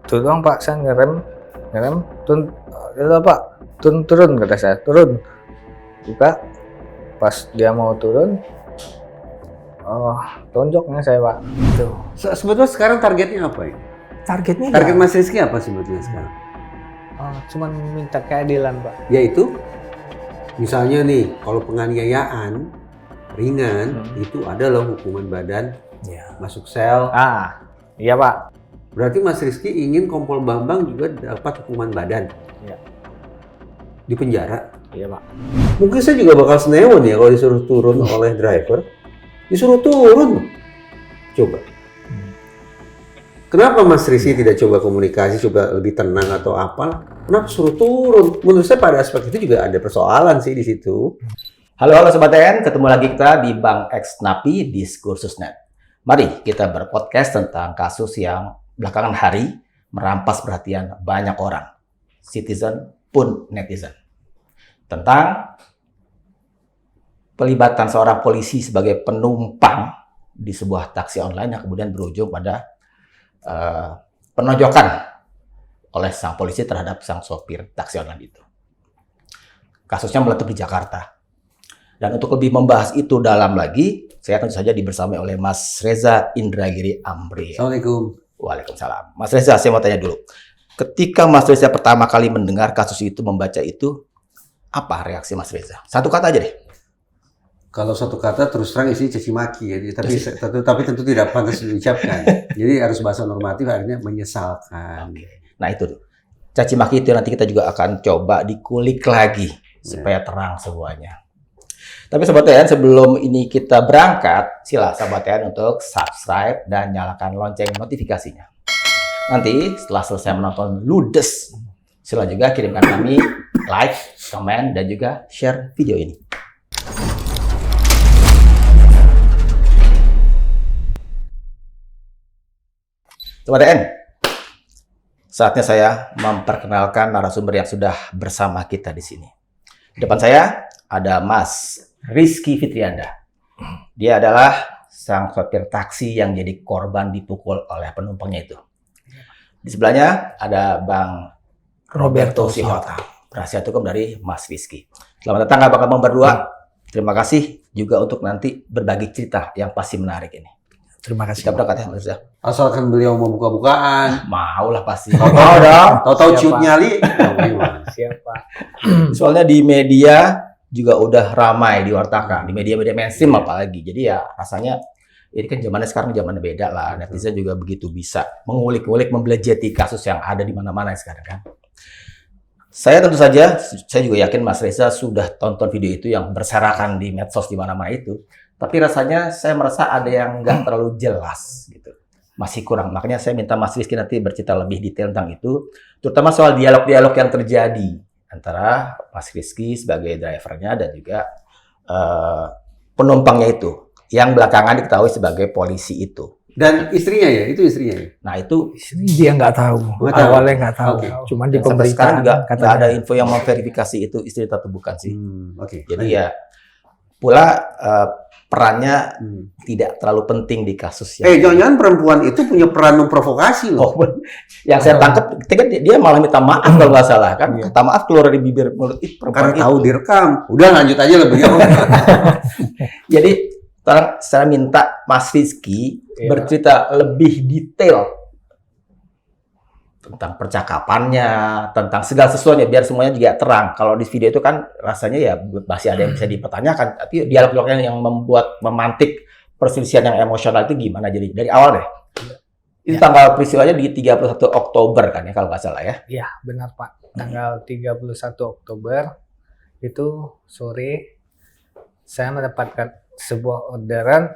Itu doang Pak, saya ngerem, Pak, turun kata saya, turun. Buka, pas dia mau turun, tonjoknya saya Pak. Itu. Sebetulnya sekarang targetnya apa ya? Target Mas Rizky apa sebetulnya sekarang? Cuman minta keadilan Pak. Yaitu, misalnya nih, kalau penganiayaan ringan, itu ada loh hukuman badan, masuk sel. Iya Pak. Berarti Mas Rizky ingin Kompol Bambang juga dapat hukuman badan? Iya. Di penjara? Iya Pak. Mungkin saya juga bakal senewon ya kalau disuruh turun oleh driver. Disuruh turun. Coba. Kenapa Mas Rizky tidak coba komunikasi, coba lebih tenang atau apa? Kenapa suruh turun? Menurut saya pada aspek itu juga ada persoalan sih di situ. Halo Sobat TN, ketemu lagi kita di Bang X Napi Diskursusnet. Mari kita berpodcast tentang kasus yang belakangan hari merampas perhatian banyak orang, citizen pun netizen. Tentang pelibatan seorang polisi sebagai penumpang di sebuah taksi online yang kemudian berujung pada penojokan oleh sang polisi terhadap sang sopir taksi online itu. Kasusnya meletup di Jakarta. Dan untuk lebih membahas itu dalam lagi, saya tentu saja dibersamai oleh Mas Reza Indragiri Amri. Assalamualaikum. Waalaikumsalam. Mas Reza, saya mau tanya dulu. Ketika Mas Reza pertama kali mendengar kasus itu, membaca itu, apa reaksi Mas Reza? Satu kata aja deh. Kalau satu kata terus terang isi caci maki ya, tapi tentu tidak pantas diucapkan. Jadi harus bahasa normatif, akhirnya menyesalkan. Nah itu tuh. Caci maki itu nanti kita juga akan coba dikulik lagi supaya terang semuanya. Tapi Sobat TN, sebelum ini kita berangkat, silakan Sobat TN untuk subscribe dan nyalakan lonceng notifikasinya. Nanti setelah selesai menonton Ludes, silakan juga kirimkan kami like, komen, dan juga share video ini. Sobat TN, saatnya saya memperkenalkan narasumber yang sudah bersama kita di sini. Di depan saya ada Mas Rizky Fitrianda. Dia adalah sang sopir taksi yang jadi korban dipukul oleh penumpangnya itu. Di sebelahnya ada Bang Roberto Sihota, penasihat hukum dari Mas Rizky. Selamat datang Abang-abang berdua. Terima kasih juga untuk nanti berbagi cerita yang pasti menarik ini. Terima kasih. Kita berangkat ya, Mas Rizky. Asalkan beliau mau buka-bukaan. Mau lah pasti. Mau dong. Tahu-tahu ciut nyali. Siapa? Soalnya di media juga udah ramai diwartakan, di media-media mainstream apalagi. Jadi ya rasanya ini kan zamannya sekarang zamannya beda lah. Netizen juga begitu bisa mengulik-ulik, membelejeti kasus yang ada di mana-mana sekarang kan. Saya tentu saja, saya juga yakin Mas Reza sudah tonton video itu yang berserakan di medsos di mana-mana itu. Tapi rasanya saya merasa ada yang nggak terlalu jelas gitu. Masih kurang. Makanya saya minta Mas Rizky nanti bercerita lebih detail tentang itu, terutama soal dialog-dialog yang terjadi antara Mas Rizky sebagai drivernya dan juga penumpangnya itu, yang belakangan diketahui sebagai polisi itu. Dan istrinya ya, itu istrinya ya? Nah itu Dia nggak tahu. Awalnya nggak tahu. Okay. Cuman di sampai sekarang pemberitaan nggak ada info yang memverifikasi itu istri atau bukan sih. Jadi Lanjut. ya pula perannya tidak terlalu penting di kasus yang. Jangan-jangan perempuan itu punya peran memprovokasi loh. Yang saya tangkap, dia malah minta maaf kalau nggak salah kan. Kata maaf keluar dari bibir mulut itu perempuan Karena tahu direkam. Udah lanjut aja lah beliau. Jadi saya minta Mas Rizky bercerita lebih detail tentang percakapannya, tentang segala sesuatunya biar semuanya juga terang. Kalau di video itu kan rasanya ya masih ada yang bisa dipertanyakan, tapi dialog-dialognya yang memantik perselisihan yang emosional itu gimana jadi dari awal deh. Itu tanggal peristiwanya di 31 Oktober kan ya kalau nggak salah ya. Iya, benar Pak. Tanggal 31 Oktober itu sore saya mendapatkan sebuah orderan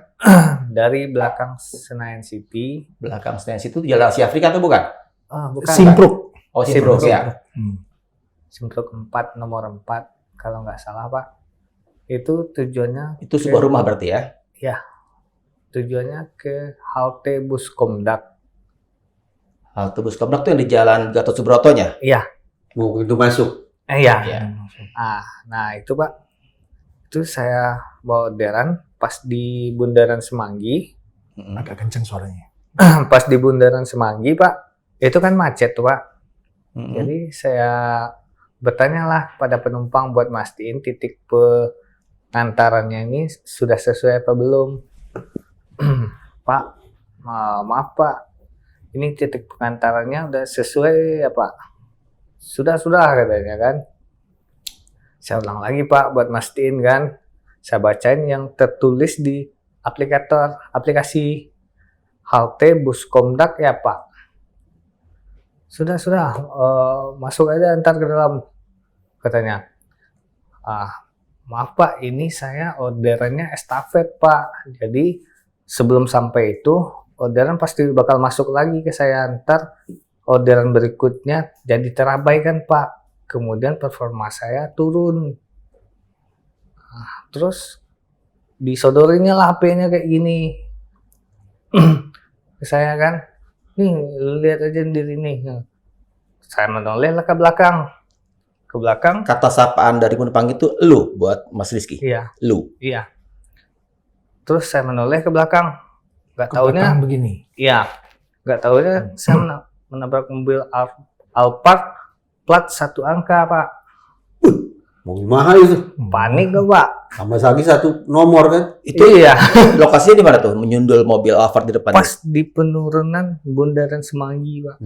dari belakang Senayan City. Belakang Senayan City itu Jalan Asia Afrika atau bukan? Bukan. Simpruk. Oh, Simpruk ya. Simpruk 4 nomor 4 kalau nggak salah Pak. Itu tujuannya Itu sebuah rumah berarti ya? Ya. Tujuannya ke halte bus Komdak. Halte bus Komdak itu yang di Jalan Gatot Subrotonya? Iya. Mau pintu masuk. Iya. Ya. Nah itu Pak. Itu saya bawa orderan pas di Bundaran Semanggi. Agak kenceng suaranya. Pas di Bundaran Semanggi Pak, Itu kan macet tuh Pak. Mm-mm. Jadi saya bertanyalah pada penumpang buat mastiin titik pengantarannya ini sudah sesuai apa belum. Pak, maaf Pak, ini titik pengantarannya udah sesuai ya Pak? Sudah katanya kan. Saya ulang lagi Pak buat mastiin kan. Saya bacain yang tertulis di aplikasi halte bus Komdak ya Pak. Sudah, masuk aja ntar ke dalam, katanya. Maaf Pak, ini saya orderannya estafet Pak. Jadi sebelum sampai itu, orderan pasti bakal masuk lagi ke saya. Ntar orderan berikutnya jadi terabaikan Pak. Kemudian performa saya turun. Terus disodorinya lah HP-nya kayak gini. Ke saya kan, nih lihat aja sendiri nih. Saya menoleh lah ke belakang. Kata sapaan dari penumpang itu lu buat Mas Rizky. Iya. Lu. Terus saya menoleh ke belakang. Gak Ke taunya, belakang begini. iya. Gak taunya saya menabrak mobil Alphard plat 1 angka Pak. Mobil mahal itu. Panik gak Pak? Tambah lagi 1 nomor kan. Itu Iya. lokasinya di mana tuh? Menyundul mobil Alphard di depan. Pas di penurunan Bundaran Semanggi Pak.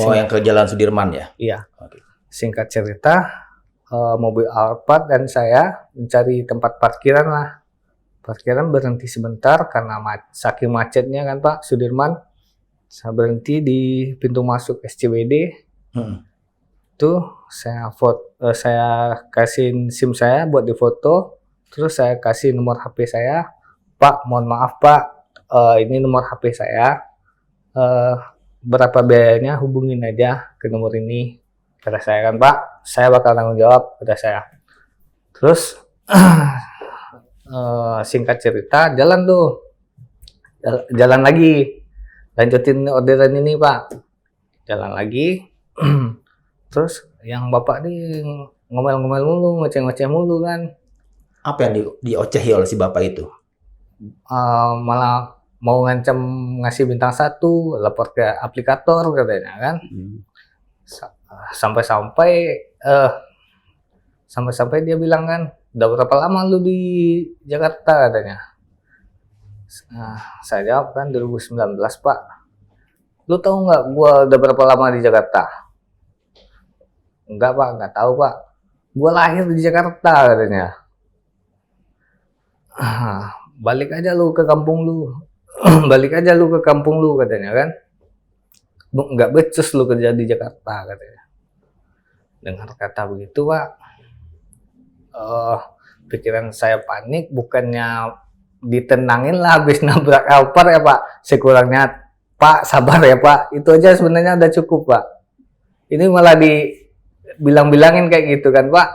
Oh, yang ke Jalan Sudirman ya? Iya. Oke. Singkat cerita, mobil Alphard dan saya mencari tempat parkiran lah. Parkiran berhenti sebentar karena saking macetnya kan Pak, Sudirman. Saya berhenti di pintu masuk SCBD. Tuh saya kasih SIM saya buat difoto. Terus saya kasih nomor HP saya. Pak, mohon maaf Pak, ini nomor HP saya. Berapa biayanya hubungin aja ke nomor ini, kata saya kan Pak, saya bakal tanggung jawab, kata saya. Terus singkat cerita jalan lagi, lanjutin orderan ini Pak, jalan lagi. Terus yang bapak nih ngomel-ngomel mulu, ngoceh-ngoceh mulu kan. Apa yang diocehi oleh si bapak itu? Malah mau ngancam ngasih bintang 1, lapor ke aplikator katanya kan. Sampai dia bilang kan, udah berapa lama lu di Jakarta katanya. Saya jawab kan 2019 Pak. Lu tahu nggak gua udah berapa lama di Jakarta? Enggak Pak, nggak tahu Pak. Gua lahir di Jakarta katanya. Balik aja lu ke kampung lu. Balik aja lu ke kampung lu katanya kan. Nggak becus lu kerja di Jakarta katanya. Dengar kata begitu Pak, pikiran saya panik, bukannya ditenangin lah habis nabrak Alphard ya Pak. Sekurangnya Pak sabar ya Pak, itu aja sebenarnya udah cukup Pak. Ini malah dibilang-bilangin kayak gitu kan Pak.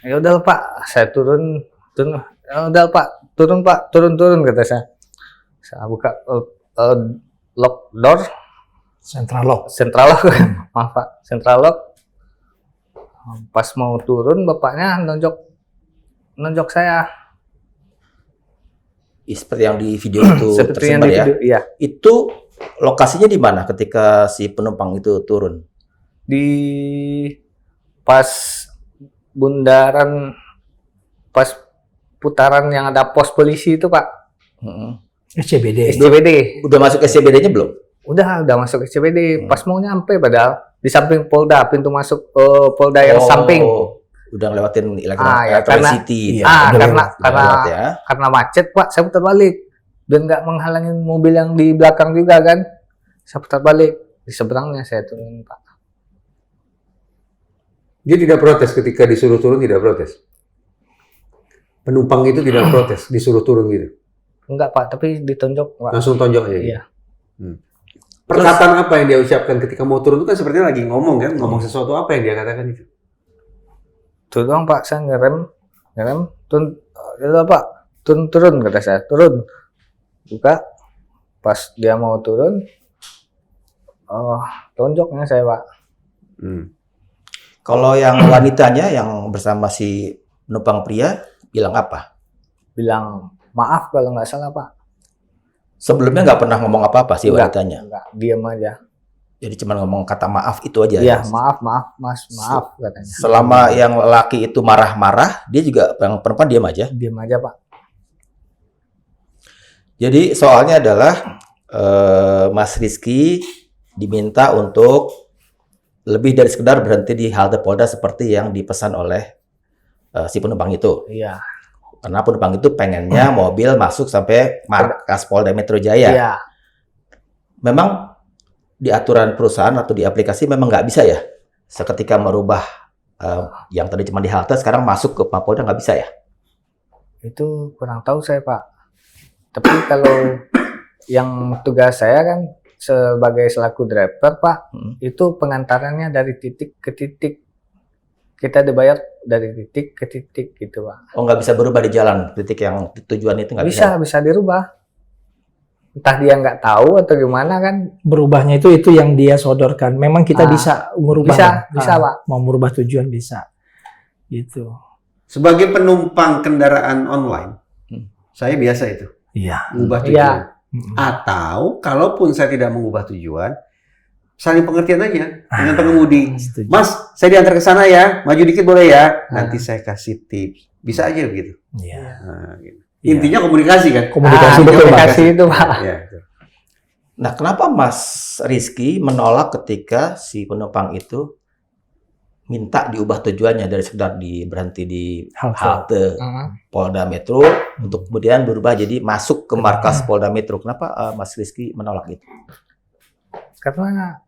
Ya udah Pak, saya turun. Ya udah Pak, turun kata saya. Saya buka lock door, Central lock. maaf Pak, central lock. Pas mau turun, bapaknya nonjok saya. Seperti yang di video itu Seperti yang tersebar di ya. video, iya. Itu lokasinya di mana ketika si penumpang itu turun? Di pas bundaran, pas putaran yang ada pos polisi itu Pak. SCBD. SCBD. Udah masuk SCBD-nya belum? Udah masuk SCBD. Pas mau nyampe padahal di samping Polda, pintu masuk Polda yang samping. Udah ngelewatin Ya, Electronic City. Iya. Lewat ya. karena macet Pak, saya putar balik biar nggak menghalangi mobil yang di belakang juga kan. Saya putar balik di seberangnya, saya turun Pak. Dia tidak protes ketika disuruh turun, tidak protes. Penumpang itu tidak protes, disuruh turun gitu. Enggak Pak, tapi ditonjok Pak. Langsung tonjok aja. Iya. Perkataan apa yang dia ucapkan ketika mau turun itu kan sepertinya lagi ngomong kan, ngomong sesuatu, apa yang dia katakan itu? Turun doang Pak, saya ngerem, turun, ya Pak, turun kata saya, turun. Buka, pas dia mau turun, tonjoknya saya Pak. Kalau yang wanitanya yang bersama si penumpang pria bilang apa? Bilang maaf kalau nggak salah Pak. Sebelumnya nggak pernah ngomong apa-apa sih Enggak. wanitanya. Enggak, diam aja. Jadi cuma ngomong kata maaf itu aja. Iya, maaf mas, maaf katanya. Selama yang lelaki itu marah-marah, dia juga yang perempuan diam aja. Diam aja Pak. Jadi soalnya adalah Mas Rizky diminta untuk lebih dari sekedar berhenti di halte Polda seperti yang dipesan oleh si penumpang itu. Iya. Karena penumpang itu pengennya mobil masuk sampai markas Polda Metro Jaya. Iya. Memang di aturan perusahaan atau di aplikasi memang nggak bisa ya? Seketika merubah yang tadi cuma di halte, sekarang masuk ke Mapolda nggak bisa ya? Itu kurang tahu saya Pak. Tapi kalau yang tugas saya kan sebagai selaku driver Pak, itu pengantarannya dari titik ke titik. Kita dibayar dari titik ke titik gitu Pak. Oh, nggak bisa berubah di jalan, titik yang tujuan itu nggak bisa? Bisa dirubah. Entah dia nggak tahu atau gimana kan. Berubahnya itu yang dia sodorkan. Memang kita bisa merubah. Bisa Pak. Mau merubah tujuan bisa. Gitu. Sebagai penumpang kendaraan online, saya biasa itu Iya. mengubah Iya. tujuan. Atau kalaupun saya tidak mengubah tujuan, saling pengertian aja dengan pengemudi. Setuju. Mas, saya diantar ke sana ya, maju dikit boleh ya? Nanti saya kasih tips. Bisa aja begitu. Iya. Nah, gitu. Iya. Intinya komunikasi kan? Komunikasi betul, Pak. Komunikasi itu Pak. Ya, gitu. Nah, kenapa Mas Rizky menolak ketika si penumpang itu minta diubah tujuannya dari sekedar berhenti di halte Polda Metro untuk kemudian berubah jadi masuk ke markas Polda Metro? Kenapa Mas Rizky menolak itu? Karena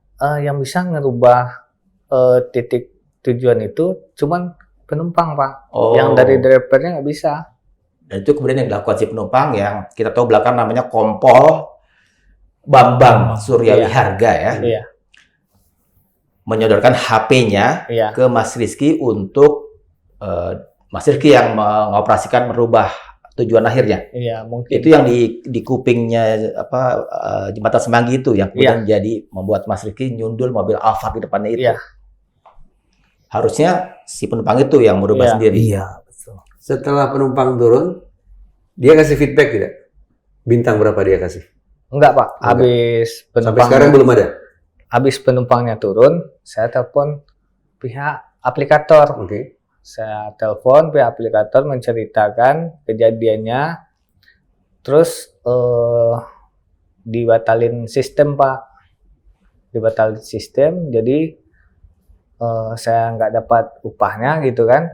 yang bisa ngerubah titik tujuan itu cuman penumpang Pak. Oh. Yang dari drivernya nggak bisa. Dan itu kemudian yang dilakukan si penumpang yang kita tahu belakang namanya Kompol Bambang Suryawi Iya. Harga ya. Iya. Menyodorkan HP-nya Iya. ke Mas Rizky untuk Mas Rizky yang mengoperasikan merubah tujuan akhirnya. Iya, mungkin. Itu yang di kupingnya Jembatan Semanggi itu yang kemudian jadi membuat Mas Rizky nyundul mobil Alphard di depannya itu. Iya. Harusnya si penumpang itu yang merubah Iya. sendiri. Iya, betul. Setelah penumpang turun, dia kasih feedback tidak? Bintang berapa dia kasih? Enggak Pak. Enggak. Habis Sampai penumpang sekarang belum ada. habis penumpangnya turun, saya telepon pihak aplikator. Oke. Saya telepon pihak aplikator menceritakan kejadiannya. Terus dibatalin sistem Pak. Dibatalin sistem, jadi saya nggak dapat upahnya gitu kan.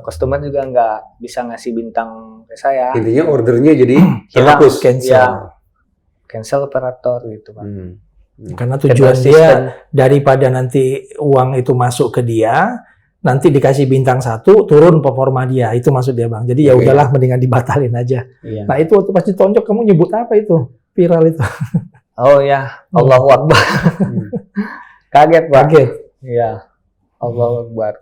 Customer juga nggak bisa ngasih bintang ke saya. Intinya ordernya jadi Hilang. terhapus. Cancel. Iya. Cancel operator gitu Pak. Karena tujuan Cancel dia sistem. daripada nanti uang itu masuk ke dia, nanti dikasih bintang 1, turun performa dia. Itu maksud dia Bang. Jadi ya Oke. udahlah mendingan dibatalin aja. Iya. Nah itu waktu pas ditonjok kamu nyebut apa itu? Viral itu. Oh ya, Allahu Akbar. Kaget Pak. Kaget. Iya. Allahu Akbar.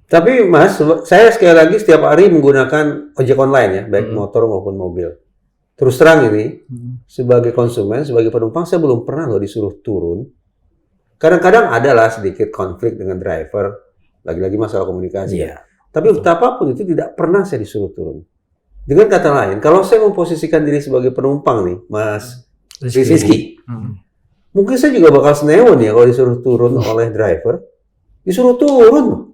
Tapi Mas, saya sekali lagi setiap hari menggunakan ojek online ya, baik motor maupun mobil. Terus terang ini, sebagai konsumen, sebagai penumpang, saya belum pernah loh disuruh turun. Kadang-kadang adalah sedikit konflik dengan driver, lagi-lagi masalah komunikasi. Iya. Tapi betapapun itu tidak pernah saya disuruh turun. Dengan kata lain, kalau saya memposisikan diri sebagai penumpang nih, Mas Rizky, mungkin saya juga bakal senewan ya kalau disuruh turun oleh driver. Disuruh turun.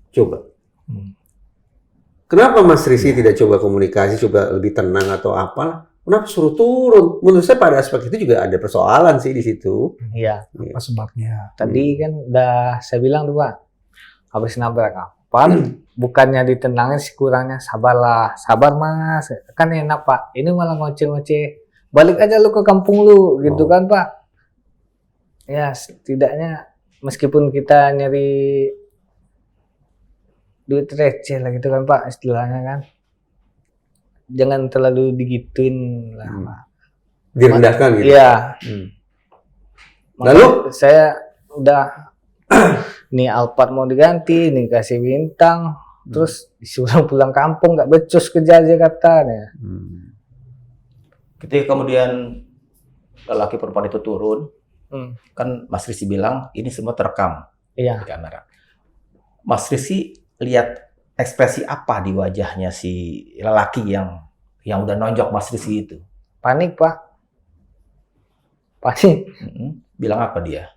Coba. Kenapa Mas Rizky tidak coba komunikasi, coba lebih tenang atau apalah? Kenapa suruh turun? Menurut saya pada aspek itu juga ada persoalan sih di situ. Iya. Apa sebabnya? Tadi kan udah saya bilang tuh Pak. Habis nabrak kapal, bukannya ditenangin sih kurangnya sabarlah. Sabar Mas. Kan enak Pak. Ini malah ngoceh-ngoceh. Balik aja lu ke kampung lu gitu kan Pak. Ya, setidaknya meskipun kita nyari duit receh lah gitu kan Pak istilahnya kan. Jangan terlalu digituin lah Pak. Direndahkan gitu. Iya. Lalu? Saya udah nih Alphard mau diganti, nih kasih bintang, terus disuruh pulang kampung nggak becus ke Jakarta nih. Ketika kemudian lelaki perempuan itu turun, kan Mas Rizky bilang ini semua terekam Iya. di kamera. Mas Rizky lihat ekspresi apa di wajahnya si lelaki yang yang udah nonjok Mas Rizky itu? Panik, Pak. Panik. Bilang apa dia?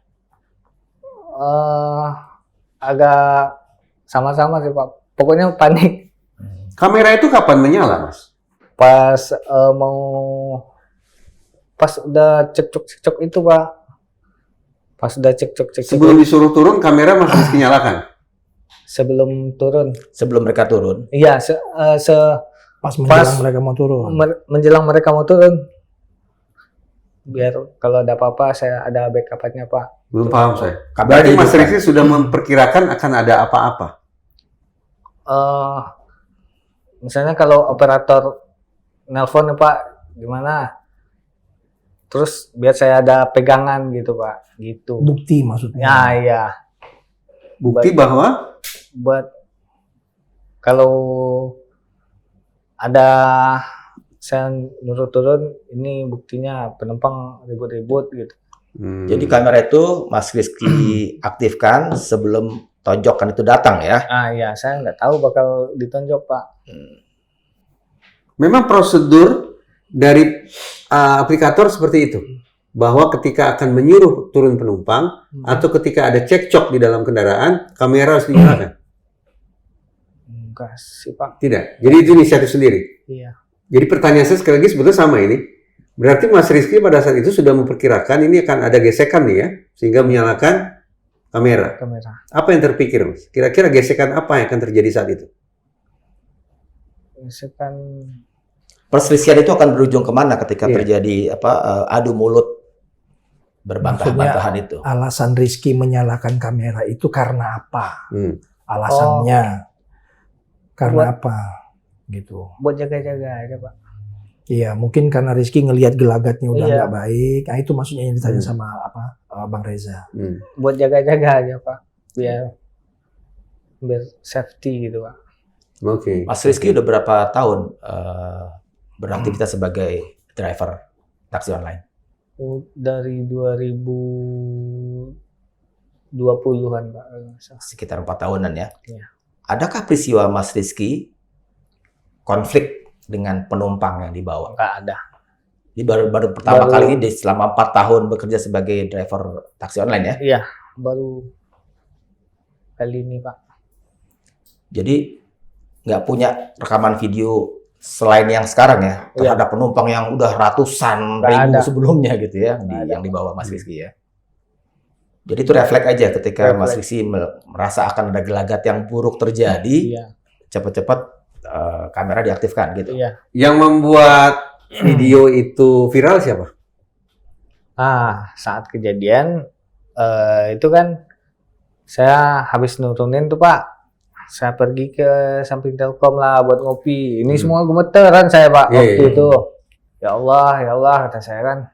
Agak sama-sama sih, Pak. Pokoknya panik. Kamera itu kapan menyala, Mas? Pas pas udah cekcok itu, Pak. Pas udah cekcok Sebelum disuruh turun, kamera masih dinyalakan? sebelum turun. Sebelum mereka turun? Iya, Pas menjelang mereka mau turun. menjelang mereka mau turun. Biar kalau ada apa-apa saya ada backup-nya, Pak. Belum paham saya. Kamera Berarti Mas dihidupkan. Rizky sudah memperkirakan akan ada apa-apa? Misalnya kalau operator nelpon nih, Pak, gimana? Terus biar saya ada pegangan gitu, Pak. Gitu. Bukti maksudnya. Ya, iya. Bukti bahwa Buat kalau ada saya nyuruh turun, ini buktinya penumpang ribut-ribut gitu. Jadi kamera itu Mas Rizky aktifkan sebelum tonjokan itu datang ya? Iya, saya nggak tahu bakal ditonjok, Pak. memang prosedur dari aplikator seperti itu. Bahwa ketika akan menyuruh turun penumpang atau ketika ada cekcok di dalam kendaraan, kamera harus dinyalakan. Enggak sih, Pak. Tidak. Jadi itu inisiatif sendiri. Iya. Jadi pertanyaan saya sekali lagi sebetulnya sama ini. Berarti Mas Rizky pada saat itu sudah memperkirakan ini akan ada gesekan nih ya, sehingga menyalakan kamera. Apa yang terpikir, Mas? Kira-kira gesekan apa yang akan terjadi saat itu? Gesekan. Perselisihan itu akan berujung kemana ketika Iya. terjadi adu mulut berbantah-bantahan itu? Alasan Rizky menyalakan kamera itu karena apa? Alasannya karena apa? Gitu. Buat jaga-jaga aja, Pak. Iya, mungkin karena Rizky ngelihat gelagatnya udah Iya. nggak baik. Nah, itu maksudnya yang ditanya sama Bang Reza. Buat jaga-jaga aja, Pak. Biar safety gitu, Pak. Oke. Mas Rizky udah berapa tahun beraktivitas sebagai driver taksi online? Dari 2020-an, Pak. Sekitar 4 tahunan ya? Iya. Adakah peristiwa Mas Rizky konflik dengan penumpang yang dibawa? Nggak ada. Ini baru pertama kali ini selama 4 tahun bekerja sebagai driver taksi online ya? Iya, baru kali ini, Pak. Jadi nggak punya rekaman video selain yang sekarang ya terhadap penumpang yang udah ratusan ribu sebelumnya gitu ya yang dibawa Mas Rizky ya. Jadi itu refleks aja ketika Mas Rizky merasa akan ada gelagat yang buruk terjadi, cepat-cepat kamera diaktifkan gitu. Iya. Yang membuat video itu viral siapa? Saat kejadian itu kan saya habis nurunin tuh, Pak. Saya pergi ke samping Telkom lah buat ngopi. Ini semua gemeteran saya, Pak, waktu itu. Ya Allah, kata saya kan.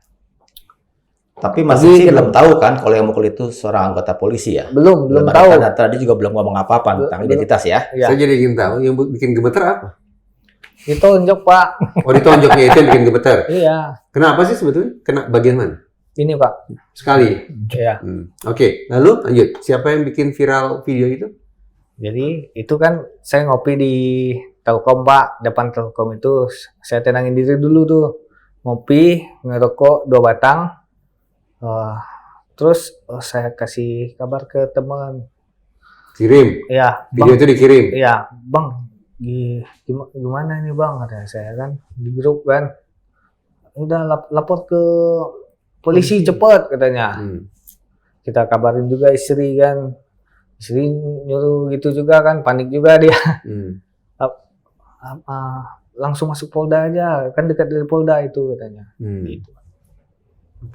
Tapi Mas Rizky belum tahu kan kalau yang mukul itu seorang anggota polisi ya? Belum tahu. Dan tadi juga belum ngomong apa-apa tentang identitas ya? Iya. Saya jadi ingin tahu yang bikin gemeter apa? Ditonjok, Pak. Oh, ditonjoknya itu yang bikin gemeter. Iya. Kenapa sih sebetulnya? Kena bagian mana? Ini, Pak. Sekali. Iya. Oke, lalu lanjut. Siapa yang bikin viral video itu? Jadi itu kan saya ngopi di Telkom, Pak. Depan Telkom itu saya tenangin diri dulu tuh. Ngopi, ngerokok 2 batang. Terus saya kasih kabar ke teman. Kirim. Iya, Video Bang. itu dikirim. Iya, Bang. Gimana ini, Bang? Kata saya kan di grup kan. Udah lapor ke polisi cepet katanya. Kita kabarin juga istri kan. Istri nyuruh gitu juga kan, panik juga dia. Langsung masuk Polda aja, kan dekat dari Polda itu katanya. Gitu.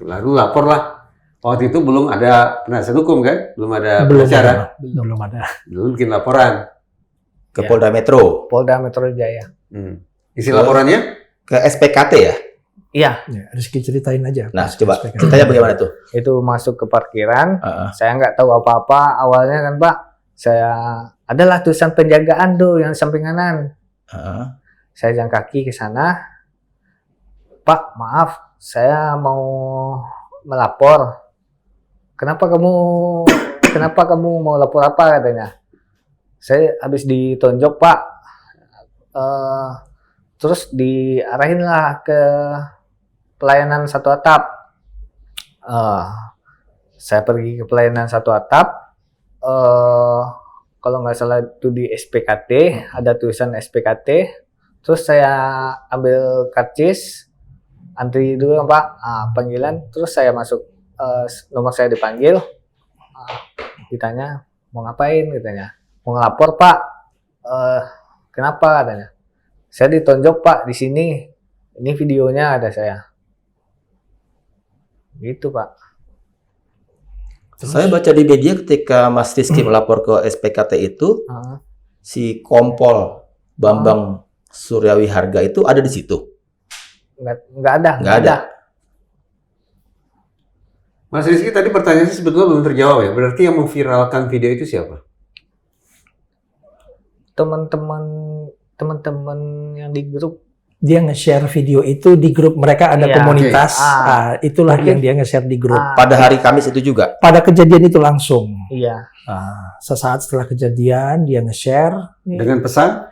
Lalu lapor lah. Waktu itu belum ada penasihat hukum kan? Belum ada Belum pengacara. Belum ada. Belum bikin laporan. Ke Polda Metro? Polda Metro Jaya. Isi laporannya? Ke SPKT ya? Iya. Ya, Rizky ceritain aja. Nah, coba ceritanya bagaimana tuh? Itu masuk ke parkiran. Saya nggak tahu apa-apa awalnya kan, Pak. Saya adalah tulisan penjagaan tuh yang samping kanan. Saya jalan kaki ke sana. Pak, maaf, saya mau melapor. Kenapa kamu mau lapor apa katanya? Saya habis ditonjok, Pak. Terus diarahin lah ke pelayanan satu atap. Saya pergi ke pelayanan satu atap. Kalau nggak salah itu di SPKT, ada tulisan SPKT. Terus saya ambil karcis, antri dulu Pak, panggilan. Terus saya masuk, nomor saya dipanggil, ditanya mau ngapain, katanya. Mau ngelapor Pak. Kenapa, katanya. Saya ditonjok Pak di sini. Ini videonya ada saya. Gitu Pak. Saya baca di media ketika Mas Rizky melapor ke SPKT itu, si Kompol Bambang Suryawi Harga itu ada di situ. Nggak ada. Nggak ada. Mas Rizky tadi pertanyaannya sebetulnya belum terjawab ya. Berarti yang memviralkan video itu siapa? Teman-teman yang di grup. Dia nge-share video itu di grup mereka, ada Iya, komunitas. oke. Itulah Mungkin. yang dia nge-share di grup. Pada hari Kamis itu juga. Pada kejadian itu langsung. Iya. Sesaat setelah kejadian dia nge-share. Dengan pesan?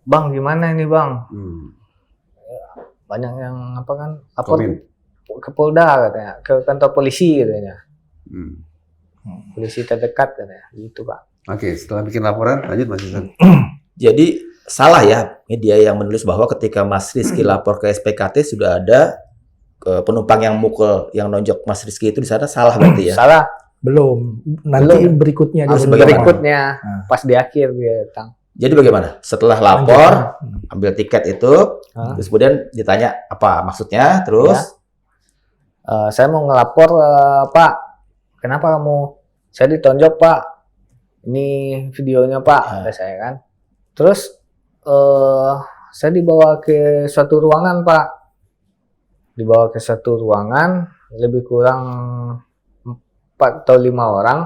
Bang, gimana ini Bang? Hmm. Banyak yang apa kan? Lapor Komen. ke Polda katanya, ke kantor polisi katanya. Hmm. Polisi terdekat katanya. Gitu Pak. Oke, setelah bikin laporan, lanjut Mas Isan. Jadi salah ya media yang menulis bahwa ketika Mas Rizky lapor ke SPKT sudah ada penumpang yang mukul, yang nonjok Mas Rizky itu di sana, salah berarti ya? Salah. Belum. Nanti berikutnya dia Harus sebut. Berikutnya pas di akhir dia datang. Jadi bagaimana? Setelah lapor, ambil tiket itu, terus kemudian ditanya apa maksudnya, terus Saya mau ngelapor Pak. Kenapa kamu? Saya ditonjok Pak. Ini videonya Pak, ada saya kan. Terus saya dibawa ke suatu ruangan Pak. Dibawa ke suatu ruangan, lebih kurang 4 atau 5 orang.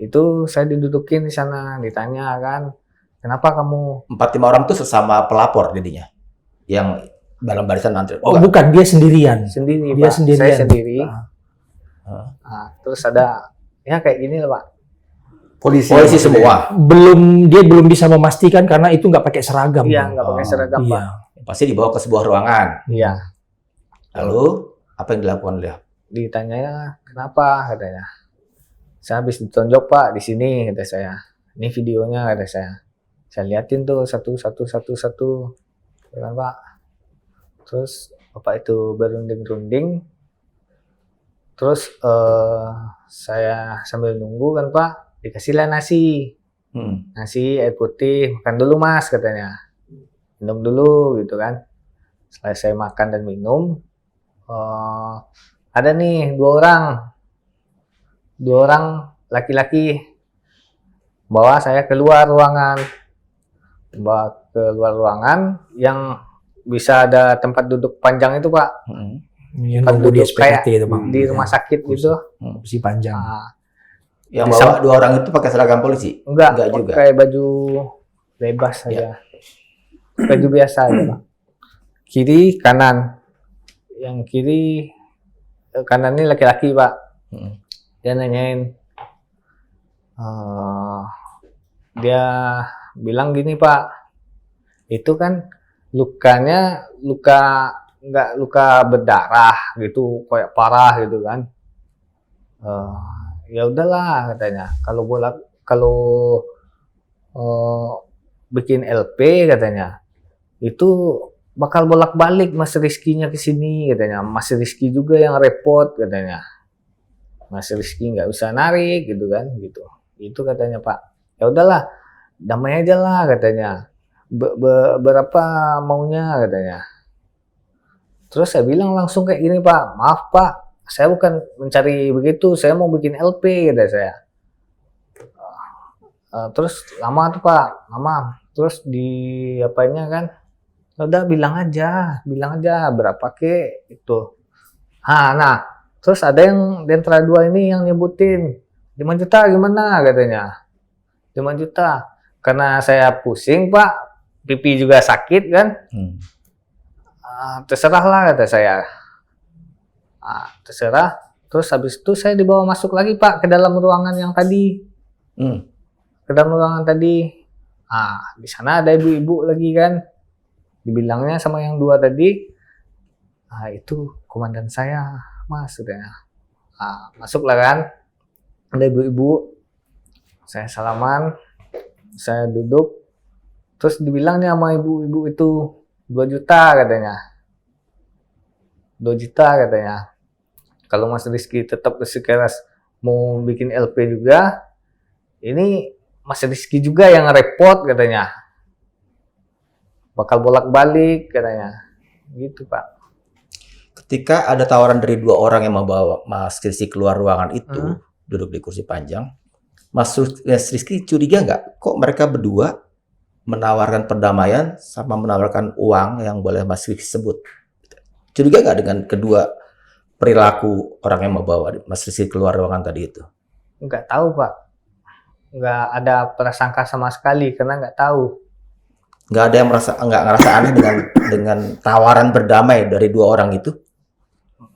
Itu saya didudukin di sana, ditanya kan, kenapa kamu? 4-5 orang itu sesama pelapor jadinya, yang dalam barisan antri. Oh, bukan, dia sendirian. Sendiri Dia Pak, sendirian. saya sendiri. Ah. Terus ada, ya kayak gini lah Pak. Polisi semua. Dia belum bisa memastikan karena itu nggak pakai seragam. Iya, nggak pakai seragam Iya. Pak. Pasti dibawa ke sebuah ruangan. Iya. Lalu apa yang dilakukan dia? Ditanya kenapa katanya. Saya habis ditonjok Pak di sini, kata saya. Ini videonya, kata saya. Saya liatin tuh satu, ya kan Pak. Terus Bapak itu berunding-runding. Terus saya sambil nunggu kan Pak, dikasihlah nasi. Nasi, air putih, makan dulu Mas katanya. Minum dulu gitu kan. Setelah saya makan dan minum, ada nih 2 orang laki-laki bawa saya keluar ruangan, yang bisa ada tempat duduk panjang itu Pak. Yang Tempat nunggu di duduk SPKT kayak itu Bang. di rumah sakit gitu. Kursi panjang. Yang bawa 2 orang itu pakai seragam polisi? Enggak juga. pakai baju bebas aja. Baju biasa aja Pak. Kiri kanan. Yang kiri kanan ini laki-laki Pak. Dia nanyain, dia bilang gini Pak, itu kan lukanya nggak luka berdarah gitu, kayak parah gitu kan. Ya udahlah katanya, kalau bikin LP katanya, itu bakal bolak-balik Mas Rizky-nya ke sini katanya. Mas Rizky juga yang repot katanya. Mas Rizky nggak usah narik gitu kan, gitu. Itu katanya Pak. Ya udahlah, damai aja lah katanya. Berapa maunya katanya. Terus saya bilang langsung kayak gini Pak, maaf Pak, saya bukan mencari begitu, saya mau bikin LP kata saya. Terus lama tuh Pak, lama. Terus di apanya kan, udah bilang aja berapa ke itu. Nah, terus ada yang Dentra 2 ini yang nyebutin 5 juta gimana katanya. 5 juta. Karena saya pusing Pak, pipi juga sakit kan. Terserah lah kata saya. Terserah. Terus habis itu saya dibawa masuk lagi Pak ke dalam ruangan yang tadi. Ke dalam ruangan tadi. Di sana ada ibu-ibu lagi kan. Dibilangnya sama yang dua tadi, itu komandan saya, Mas, katanya. Masuklah kan, ada ibu-ibu, saya salaman, saya duduk, terus dibilangnya sama ibu-ibu itu 2 juta katanya. 2 juta katanya. Kalau Mas Rizky tetap bersikeras mau bikin LP juga, ini Mas Rizky juga yang repot katanya. Bakal bolak-balik katanya. Gitu, Pak. Ketika ada tawaran dari 2 orang yang membawa Mas Rizky keluar ruangan itu, duduk di kursi panjang, Mas Rizky curiga nggak? Kok mereka berdua menawarkan perdamaian sama menawarkan uang yang boleh Mas Rizky sebut? Curiga nggak dengan kedua perilaku orang yang membawa Mas Rizky keluar ruangan tadi itu? Nggak tahu, Pak. Nggak ada prasangka sama sekali karena nggak tahu. Nggak ada yang nggak ngerasa aneh dengan tawaran berdamai dari 2 orang itu?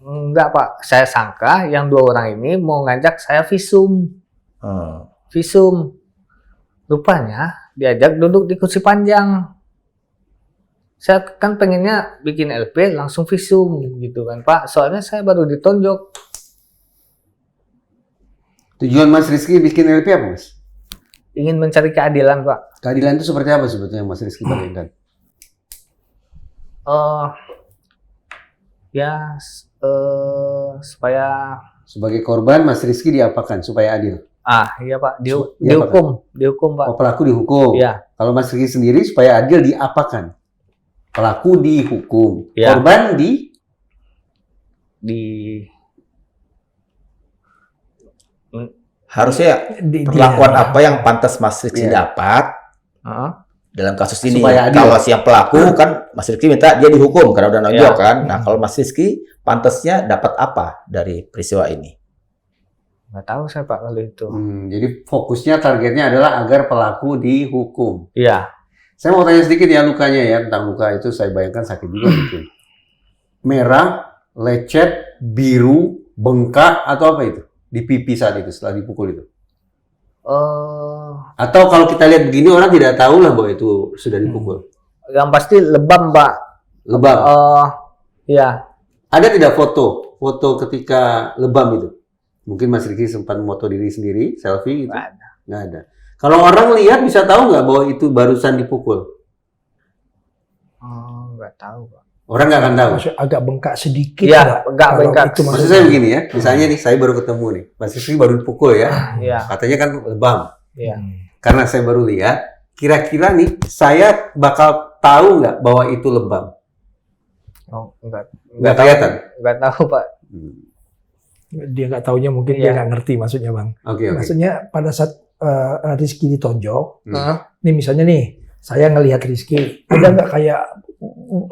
Enggak, Pak. Saya sangka yang 2 orang ini mau ngajak saya visum. Visum. Rupanya diajak duduk di kursi panjang. Saya kan pengennya bikin LP langsung visum gitu kan, Pak. Soalnya saya baru ditonjok. Tujuan Mas Rizky bikin LP apa, Mas? Ingin mencari keadilan, Pak. Keadilan itu seperti apa sebetulnya Mas Rizky bayangkan? Supaya Sebagai korban, Mas Rizky diapakan supaya adil? iya, Pak, Diapakan? dihukum, Pak. Oh, pelaku dihukum. Iya. Kalau Mas Rizky sendiri supaya adil diapakan? Pelaku dihukum. Iya. Korban Harusnya Di- perlakuan dia- apa yang pantas Mas Rizky Iya. dapat Heeh. dalam kasus ini? Supaya adil. Kalau si yang pelaku kan Mas Rizky minta dia dihukum karena udah nonjok Iya. kan. Nah, kalau Mas Rizky pantasnya dapat apa dari peristiwa ini? Nggak tahu saya, Pak, kalau itu. Jadi fokusnya targetnya adalah agar pelaku dihukum. Iya. Saya mau tanya sedikit ya lukanya ya, tentang luka itu saya bayangkan sakit juga mungkin. Merah, lecet, biru, bengkak atau apa itu? Di pipi saat itu setelah dipukul itu. Atau kalau kita lihat begini orang tidak tahu lah bahwa itu sudah dipukul. Yang pasti lebam, Pak. Lebam. Iya. Ada tidak foto ketika lebam itu? Mungkin Mas Rizky sempat foto diri sendiri, selfie gitu? Nggak ada. Nggak ada. Kalau orang lihat bisa tahu nggak bahwa itu barusan dipukul? Nggak tahu, Pak. Orang nggak akan tahu. Maksudnya agak bengkak sedikit. Iya, nggak? agak Kalau bengkak. itu Maksud saya begini ya, misalnya nih saya baru ketemu nih, Mas Rizky baru dipukul ya, Iya. katanya kan lebam. Iya. Karena saya baru lihat, kira-kira nih saya bakal tahu nggak bahwa itu lebam? Nggak kelihatan. Nggak tahu, Pak. Dia nggak taunya mungkin Iya. dia nggak ngerti maksudnya, Bang. Oke. Maksudnya pada saat Rizky ditonjok, Hmm. nih misalnya nih, saya ngelihat Rizky, ada nggak kayak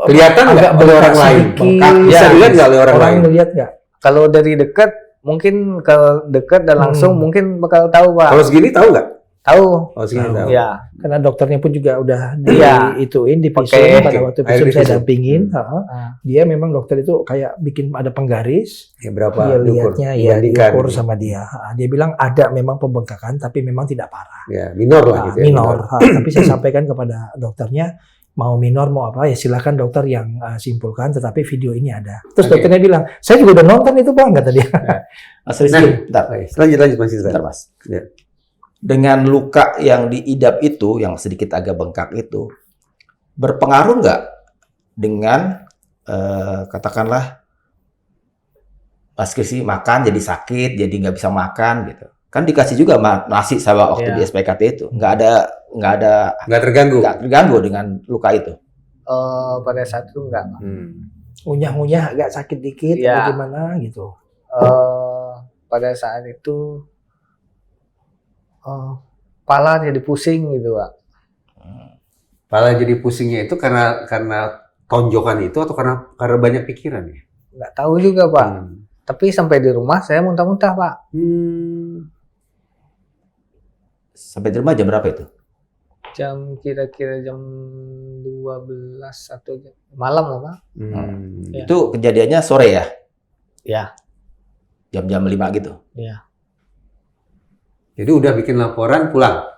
Kelihatan nggak agak oleh orang bengkak lain? sedikit? Bengkak bisa Ya, dilihat nggak oleh orang lain? ngelihat nggak? Kalau dari dekat, mungkin kalau dekat dan langsung mungkin bakal tahu, Pak. Kalau segini tahu nggak? Tahu. Oh segini Tahu. tahu. Iya. Karena dokternya pun juga udah Iya. diituin, divisum Pakai pada waktu air visum saya divisum. dampingin. Ah. Dia memang dokter itu kayak bikin ada penggaris, Ya, berapa? dia diukur? lihatnya ya Dibandingkan. diukur sama dia. Dia bilang ada memang pembengkakan tapi memang tidak parah. Ya, minor lah gitu ya. Minor. Tapi saya sampaikan kepada dokternya mau minor mau apa ya silakan dokter yang simpulkan. Tetapi video ini ada. Terus Oke. dokternya bilang saya juga udah nonton itu Bang kata dia. Mas Rizky, bentar. Oke, lanjut Mas Indra. Bentar, Mas. Ya. Dengan luka yang diidap itu, yang sedikit agak bengkak itu, berpengaruh nggak dengan katakanlah Mas Rizky makan jadi sakit, jadi nggak bisa makan gitu. Kan dikasih juga nasi sama waktu Iya. di SPKT itu, nggak ada Nggak terganggu. nggak terganggu dengan luka itu. Pada saat itu enggak. Ngunyah-ngunyah agak sakit dikit Iya. atau gimana gitu. Pada saat itu kepala jadi pusing gitu, Pak. Pala jadi pusingnya itu karena tonjokan itu atau karena banyak pikiran ya? Nggak tahu juga, Pak. Tapi sampai di rumah saya muntah-muntah, Pak. Sampai di rumah jam berapa itu? Kira-kira jam 12 atau malam lah, Pak. Ya. Itu kejadiannya sore ya? Ya. Jam-jam 5 gitu? Iya. Jadi udah bikin laporan pulang.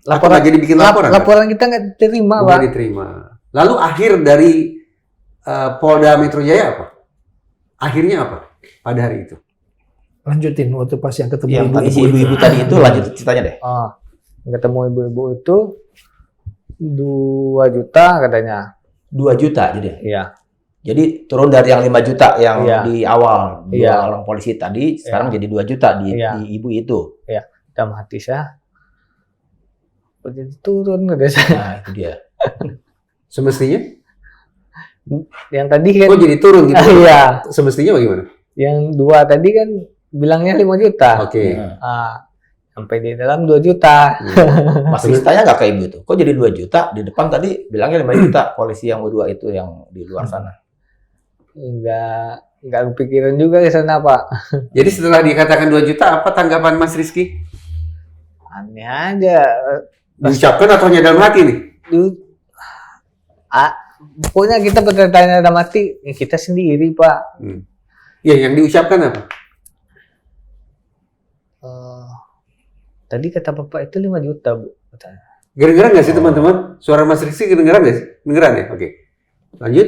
Laporan Atau nggak jadi bikin laporan? Laporan kita nggak diterima, Pak. Nggak diterima. Lalu akhir dari Polda Metro Jaya apa? Akhirnya apa pada hari itu? Lanjutin waktu pas yang ketemu Yang tadi si ibu-ibu ibu-ibu tadi itu lanjut ceritanya deh. Ketemu ibu-ibu itu 2 juta katanya. 2 juta jadi. Iya. Jadi turun dari yang 5 juta yang Iya. di awal Iya. orang polisi tadi, sekarang jadi 2 juta di Iya. ibu itu. Dalam hati saya, kok jadi turun katanya saya. Nah, itu dia. Semestinya? Yang tadi kan, Oh jadi turun gitu? iya. Semestinya bagaimana? Yang 2 tadi kan bilangnya 5 juta. Oke. Nah, Sampai di dalam 2 juta. Mas Rizky tanya nggak ke ibu itu? Kok jadi 2 juta? Di depan tadi bilangnya 5 juta. Polisi yang berdua itu yang di luar sana. Enggak kepikiran juga ke sana, Pak. Jadi setelah dikatakan 2 juta, apa tanggapan Mas Rizky? Aneh aja. Diucapkan atau hanya dalam hati nih? Pokoknya kita bertanya dalam hati, kita sendiri, Pak. Ya, yang diucapkan apa? Tadi kata Bapak itu 5 juta, Bu. Katanya. Kedengeran nggak sih teman-teman? Suara Mas Rizky kedengeran nggak sih? Kedengeran ya? Oke. Lanjut.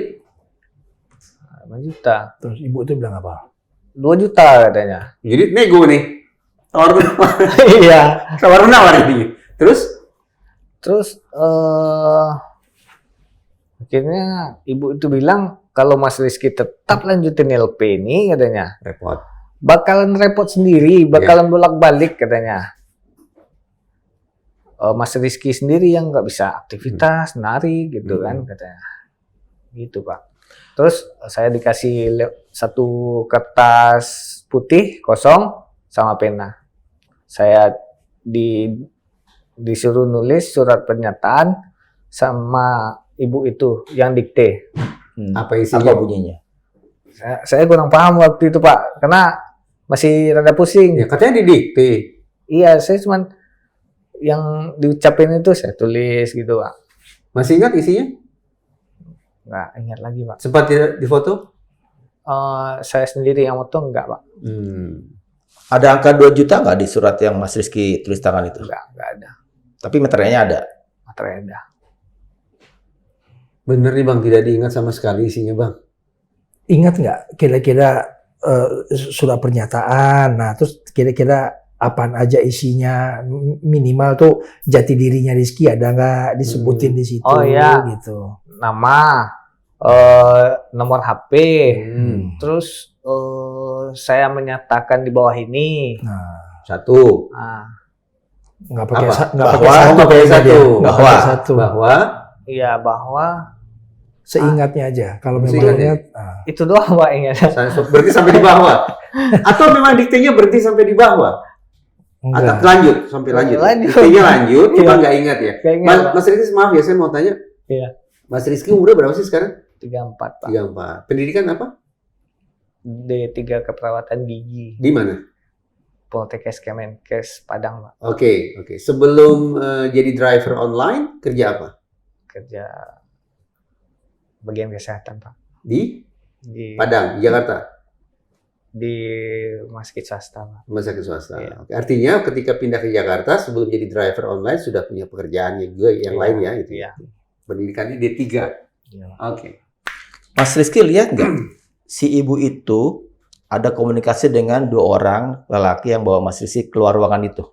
5 juta. terus ibu itu bilang apa? 2 juta katanya. Jadi nego nih. Tawar-menawar. Iya. Tawar-menawar ini. Terus? Akhirnya ibu itu bilang kalau Mas Rizky tetap lanjutin LP ini katanya, Repot. bakalan repot sendiri, bakalan bolak-balik katanya. Mas Rizky sendiri yang nggak bisa aktivitas, nari gitu kan katanya. Gitu, Pak. Terus saya dikasih satu kertas putih kosong sama pena. Saya disuruh nulis surat pernyataan sama ibu itu yang dikte. Apa isinya? Apa bunyinya? Saya kurang paham waktu itu, Pak, karena masih rada pusing. Ya, katanya didikte. Iya, saya cuman yang diucapin itu saya tulis gitu, Pak. Masih ingat isinya? Nggak ingat lagi, Pak. Sempat difoto? Saya sendiri yang foto enggak, Pak. Ada angka 2 juta nggak di surat yang Mas Rizky tulis tangan itu? Enggak ada. Tapi meterainya ada. Materai ada. Bener nih Bang, tidak diingat sama sekali isinya Bang. Ingat nggak kira-kira surat pernyataan? Nah, terus kira-kira apaan aja isinya, minimal tuh jati dirinya Rizky ada nggak disebutin di situ? Oh, iya. Gitu. Nama, nomor HP, terus saya menyatakan di bawah ini. Nah, Satu. nggak pakai Apa? nggak pakai Bahwa, satu, pakai kayaknya satu. dia. Nggak Bahwa. pakai satu. Bahwa Iya, bahwa Seingatnya aja. Kalau memang Seingatnya. ingat, itu doang, Pak, ingat. berarti sampai di bawah. Atau memang diktenya berhenti sampai di bawah? Atau enggak. lanjut sampai lanjut. Lanjut. Diktenya lanjut, cuma Iya. nggak ingat ya. Nggak ingat, Pak. Mas Rizky, maaf ya, saya mau tanya. Iya. Mas Rizky umurnya berapa sih sekarang? 34, Pak. 34. Pendidikan apa? D3 keperawatan gigi. Di mana? Poltekkes Kemenkes Padang, Pak. Oke. Sebelum jadi driver online, kerja apa? Kerja bagian kesehatan, Pak. Di Di Padang, Jakarta. di rumah sakit swasta, Pak. Rumah sakit swasta. Iya. Oke. Artinya ketika pindah ke Jakarta sebelum jadi driver online sudah punya pekerjaannya juga yang lain ya gitu. Iya. Pendidikannya D3. Iya. Oke. Mas Rizky lihat nggak si ibu itu ada komunikasi dengan 2 orang lelaki yang bawa Mas Rizky keluar ruangan itu?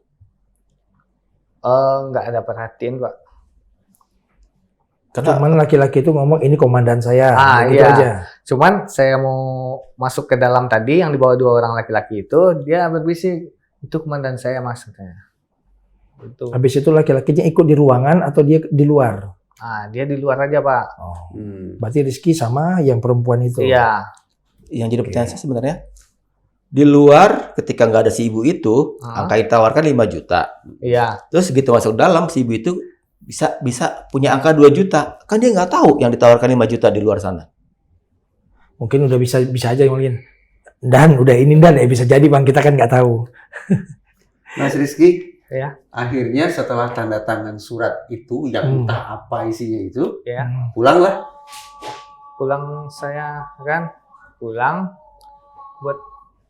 Nggak ada perhatian, Pak. Cuman laki-laki itu ngomong ini komandan saya, gitu iya. aja. Cuman saya mau masuk ke dalam tadi yang dibawa 2 orang laki-laki itu, dia berbisik, itu komandan saya, Mas, katanya. Itu. Habis itu laki-lakinya ikut di ruangan atau dia di luar? Dia di luar aja, Pak. Oh. Berarti Rizky sama yang perempuan itu. Iya. Yang jadi pertanyaan saya sebenarnya, di luar ketika nggak ada si ibu itu, angka yang ditawarkan 5 juta. Iya. Terus begitu masuk dalam, si ibu itu bisa punya angka 2 juta. Kan dia nggak tahu yang ditawarkan 5 juta di luar sana. Mungkin udah bisa aja mungkin. Dan udah ini dan ya bisa jadi Bang, kita kan nggak tahu. Mas Rizky, Ya. akhirnya setelah tanda tangan surat itu yang entah apa isinya itu, Ya. pulanglah. Pulang saya kan, pulang buat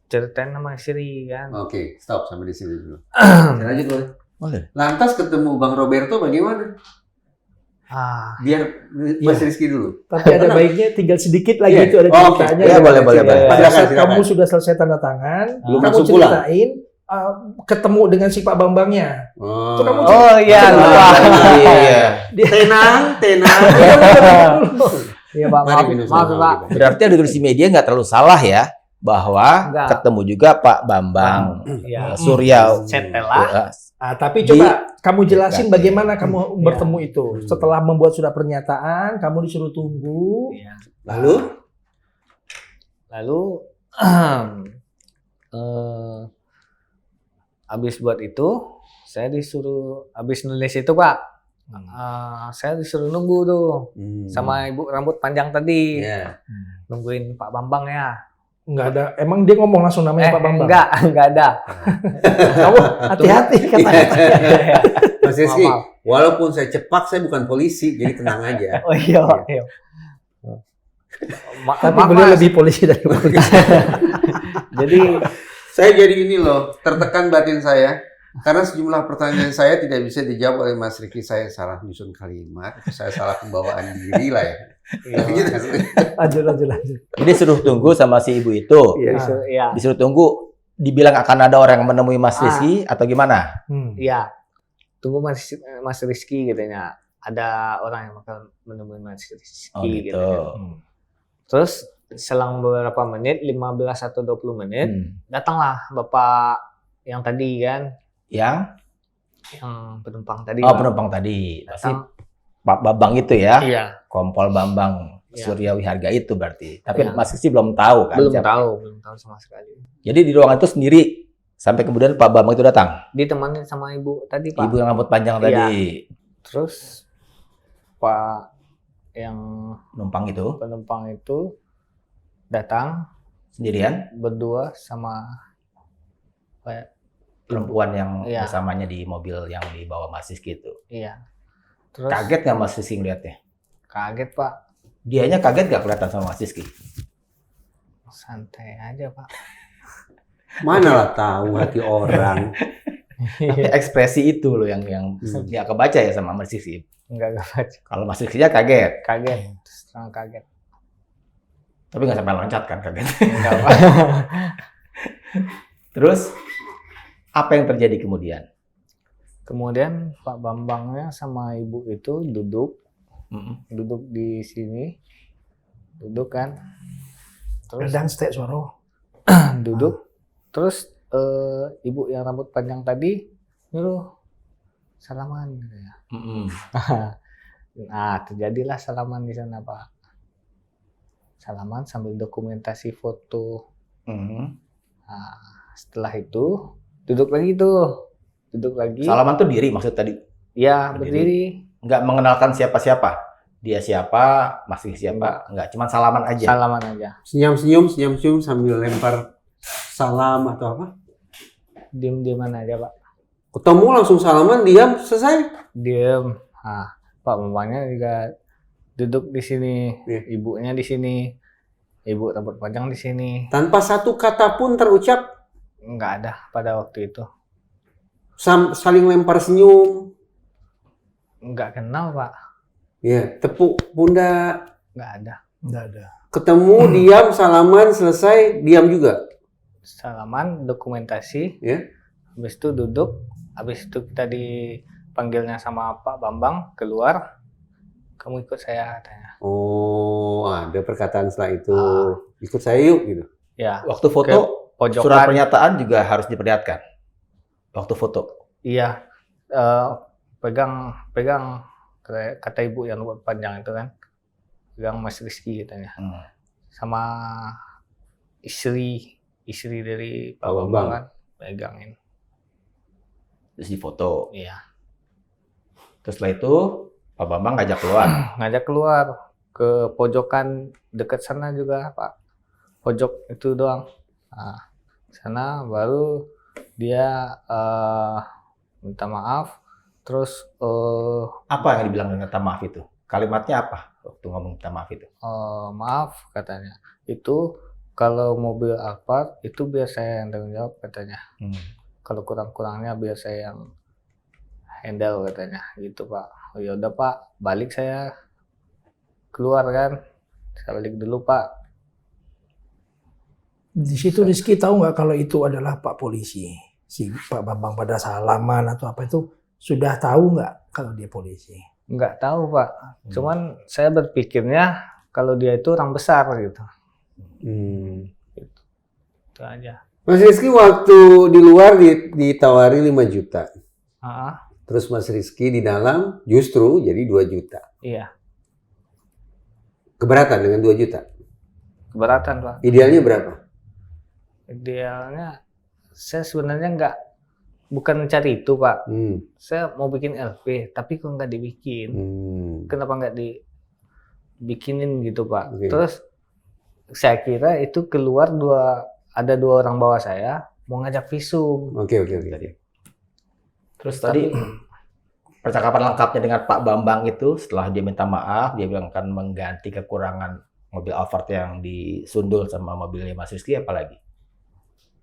ceritain sama istri kan. Oke, stop sampai di sini dulu. Saya lanjut boleh. Boleh. Lantas ketemu Bang Roberto bagaimana? Biar Mas Rizky dulu. Tapi ada baiknya tinggal sedikit lagi Iya. itu ada Oh, oke. ceritanya. Ya, boleh, boleh, boleh. Pada Silakan, saat silakan. kamu sudah selesai tanda tangan, Belum kamu langsung pulang. ceritain ketemu dengan si Pak Bambangnya. Oh, kamu Oh iya, lupa. Iya. tenang. Iya Pak, Mari maaf, minum maaf sama Pak. kita. Berarti ada tulis di media nggak terlalu salah ya, bahwa Nggak. ketemu juga Pak Bambang Iya. Surya. Setelah Tapi Di- coba kamu jelasin Dekat, bagaimana kamu Iya. bertemu itu. Setelah membuat surat pernyataan, kamu disuruh tunggu. Iya. Lalu? Lalu habis buat itu, saya disuruh habis nulis itu Pak. Saya disuruh nunggu tuh sama ibu rambut panjang tadi, Ya. nungguin Pak Bambang ya. Enggak ada. Emang dia ngomong langsung namanya Pak Bambang? Enggak ada. Kamu hati-hati kata-katanya. Mas Rizky, Maaf. walaupun saya cepak, saya bukan polisi, jadi tenang aja. Oh iya, Pak. Iya. Tapi Maaf, beliau Mas. lebih polisi dari polisi. Jadi Saya jadi ini loh, tertekan batin saya. Karena sejumlah pertanyaan saya tidak bisa dijawab oleh Mas Rizky. Saya salah menyusun kalimat, saya salah pembawaan diri lah ya. Gitu nggak sih? Lanjut. Jadi suruh tunggu sama si ibu itu. iya. Disuruh tunggu, dibilang akan ada orang yang menemui Mas Rizky atau gimana? Iya. Tunggu Mas Rizky katanya. Ada orang yang bakal menemui Mas Rizky Oh gitu. katanya. Terus selang beberapa menit, 15 atau 20 menit, datanglah Bapak yang tadi kan, Yang? yang penumpang tadi. Oh Pak. penumpang tadi. Pasti Datang. Pak Bambang itu ya. Iya. Kompol Bambang Iya. Surya Wiharga itu berarti. Tapi Iya. Mas Rizky belum tahu kan? Belum siapa. tahu sama sekali. Jadi di ruangan itu sendiri sampai kemudian Pak Bambang itu datang. Ditemani sama ibu tadi Pak. Ibu yang rambut panjang Iya. tadi, Terus Pak yang penumpang itu penumpang itu datang sendirian, berdua sama kayak perempuan yang Iya. bersamanya di mobil yang dibawa Mas Rizky itu. iya. Terus Kaget nggak Mas Rizky ngeliatnya? kaget Pak. Dianya kaget nggak kelihatan sama Mas Rizky? Santai aja Pak. Mana lah tahu hati orang. Tapi ekspresi itu loh yang nggak kebaca ya sama Mas Rizky. Enggak baca. Kalau Mas Rizky nya kaget, Kaget. Terus terang kaget. tapi nggak sampai loncat kan kaget. Enggak Pak. Terus apa yang terjadi kemudian? Kemudian Pak Bambangnya sama ibu itu duduk di sini. Duduk kan. Terus Dan stek suara. duduk. Terus ibu yang rambut panjang tadi nyuruh salaman gitu ya. Nah, terjadilah salaman di sana, Pak. Salaman sambil dokumentasi foto. Nah, setelah itu duduk lagi tuh. Duduk lagi. Salaman tuh diri maksud tadi, Ya, Berdiri. berdiri. nggak mengenalkan siapa-siapa. Dia siapa, Mas Rizky siapa, nggak, cuma salaman aja. Salaman aja. Senyum-senyum sambil lempar salam atau apa? Diem-dieman aja, Pak. Ketemu langsung salaman, diam, selesai. Diem. Nah, Pak Bambangnya juga duduk di sini. Iya. Ibunya di sini. Ibu rambut panjang di sini. Tanpa satu kata pun terucap, Nggak ada pada waktu itu. saling lempar senyum. Nggak kenal, Pak. Ya, tepuk pundak. Nggak ada. Enggak ada. Ketemu, diam, salaman, selesai, diam juga. Salaman, dokumentasi. Ya. Habis itu duduk. Habis itu kita dipanggilnya sama Pak Bambang keluar. Kamu ikut saya, katanya. Oh, ada perkataan setelah itu. Ikut saya yuk, gitu. Ya, Waktu foto, pojokan. surat pernyataan juga harus diperlihatkan. Waktu foto. Iya, pegang kata ibu yang rambut panjang itu kan, pegang Mas Rizky katanya, sama istri dari Pak Pak Bambang Bambang. kan, pegangin. Terus difoto. Iya, Terus setelah itu Pak Bambang ngajak keluar. ngajak keluar ke pojokan dekat sana juga Pak, pojok itu doang. Nah, sana baru dia minta maaf, terus Apa yang dibilang dengan minta maaf itu? Kalimatnya apa waktu ngomong minta maaf itu? maaf katanya, itu kalau mobil Alphard itu biar saya yang tanggung jawab katanya, kalau kurang-kurangnya biar saya yang handle katanya gitu Pak. Oh ya udah Pak, balik saya keluar kan. Saya balik dulu Pak. Di situ Rizky tahu nggak kalau itu adalah Pak polisi, si Pak Bambang pada salaman atau apa itu sudah tahu nggak kalau dia polisi? Nggak tahu Pak. Cuman saya berpikirnya kalau dia itu orang besar gitu. Itu aja. Mas Rizky waktu di luar ditawari 5 juta. Ah, Terus Mas Rizky di dalam justru jadi 2 juta. iya, Keberatan dengan 2 juta? keberatan Pak. Idealnya berapa? Idealnya saya sebenarnya bukan mencari itu Pak. Saya mau bikin LP, tapi kok nggak dibikin. Kenapa nggak dibikinin gitu Pak? Oke. Terus saya kira itu keluar ada 2 orang bawah saya mau ngajak visum. Oke. Terus tadi percakapan lengkapnya dengan Pak Bambang itu setelah dia minta maaf, dia bilang akan mengganti kekurangan mobil Alphard yang disundul sama mobilnya Mas Rizky, apalagi?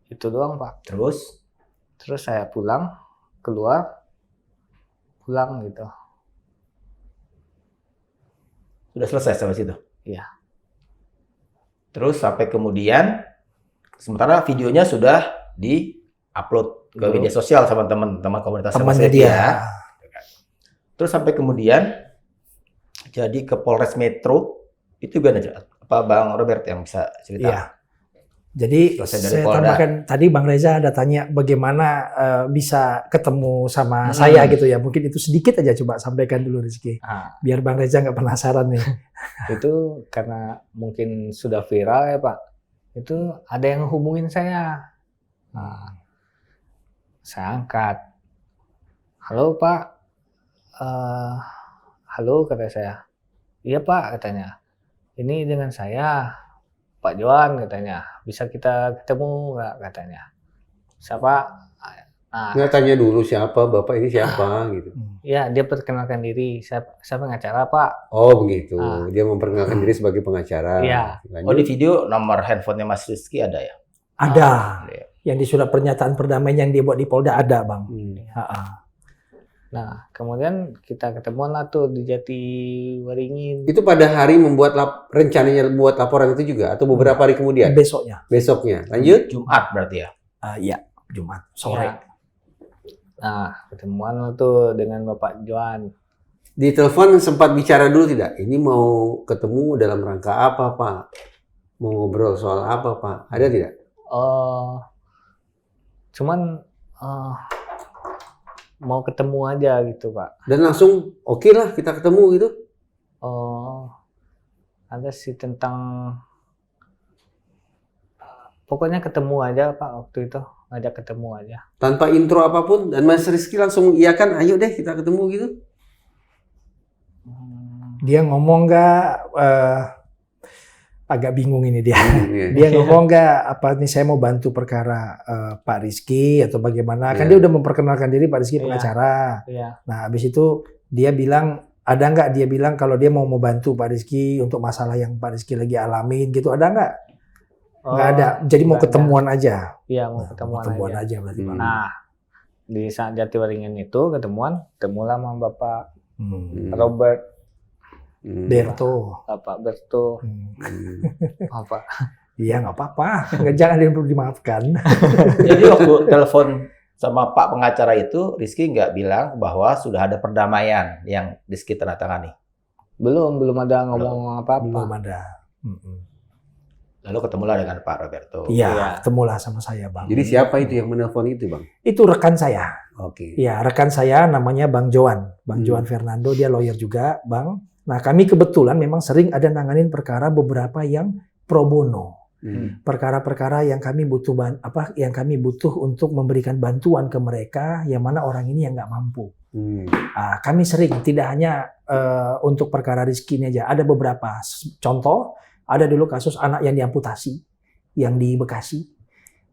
Itu doang Pak. Terus Terus saya pulang gitu. sudah selesai sampai situ? Iya. Terus sampai kemudian, sementara videonya sudah di-upload ke media sosial sama teman-teman komunitas Temannya Mas Rizky ya. Terus sampai kemudian jadi ke Polres Metro itu gimana apa Bang Robert yang bisa cerita? Iya. Jadi Selesai dari saya Polda. tambahkan tadi Bang Reza ada tanya bagaimana bisa ketemu sama saya gitu ya. Mungkin itu sedikit aja coba sampaikan dulu Rizky. Nah, Biar Bang Reza nggak penasaran nih. itu karena mungkin sudah viral ya Pak. Itu ada yang hubungin saya. Nah, saya angkat. Halo Pak. Halo kata saya. Iya Pak katanya. Ini dengan saya Pak Johan katanya. Bisa kita ketemu nggak katanya. Siapa? Nah, Nggak tanya dulu siapa, Bapak ini siapa gitu. ya dia perkenalkan diri. Saya pengacara Pak. Oh begitu, Ah. dia memperkenalkan diri sebagai pengacara. Iya. Lanjut. Oh di video nomor handphonenya Mas Rizky ada ya? Ada. Iya. Yang di surat pernyataan perdamaian yang dia buat di Polda ada Bang. Ha-ha. Nah, kemudian kita ketemuan lah tuh di Jati Waringin. Itu pada hari membuat rencananya buat laporan itu juga atau beberapa hari kemudian? Besoknya. Besoknya. Lanjut. Jumat berarti ya? Iya, Jumat sore. Ya. Nah, ketemuan lah tuh dengan Bapak Johan. Di telepon sempat bicara dulu tidak? Ini mau ketemu dalam rangka apa, Pak? Mau ngobrol soal apa, Pak? Ada tidak? Cuman mau ketemu aja gitu, Pak. Dan langsung oke lah kita ketemu gitu. Ada sih tentang pokoknya ketemu aja Pak waktu itu, ngajak ketemu aja. Tanpa intro apapun dan Mas Rizky langsung mengiyakan, ayo deh kita ketemu gitu. Dia ngomong nggak, agak bingung ini dia. Iya. Dia ngomong nggak, apa nih saya mau bantu perkara Pak Rizky atau bagaimana? Kan Iya. dia udah memperkenalkan diri Pak Rizky Iya. pengacara. Iya. Nah habis itu dia bilang, ada nggak dia bilang kalau dia mau bantu Pak Rizky untuk masalah yang Pak Rizky lagi alamin gitu, ada nggak? Nggak ada. Jadi mau nggak ada. ketemuan aja. Iya, mau Nah, ketemuan aja. aja berarti Pak. Nah, di saat Jatiwaringin itu ketemulah sama Bapak Hmm. Robert, Berto. Bapak Berto, Hmm. apa? Iya nggak apa-apa. Nggak, jangan dia perlu dimaafkan. Jadi waktu telepon sama Pak pengacara itu, Rizky nggak bilang bahwa sudah ada perdamaian yang Rizky tanda tangani. Belum ada ngomong apa-apa. Belum ada. Mm-mm. Lalu ketemulah dengan Pak Roberto. Iya, Iya. ketemulah sama saya Bang. Jadi siapa itu yang menelpon itu, Bang? Itu rekan saya. Oke. Ya, rekan saya namanya Bang Johan. Bang Johan Fernando, dia lawyer juga, Bang. Nah, kami kebetulan memang sering ada nanganin perkara beberapa yang pro bono. Perkara-perkara yang kami butuh yang kami butuh untuk memberikan bantuan ke mereka yang mana orang ini yang nggak mampu. Nah, kami sering tidak hanya untuk perkara Rizky ini aja, ada beberapa contoh. Ada dulu kasus anak yang diamputasi, yang di Bekasi,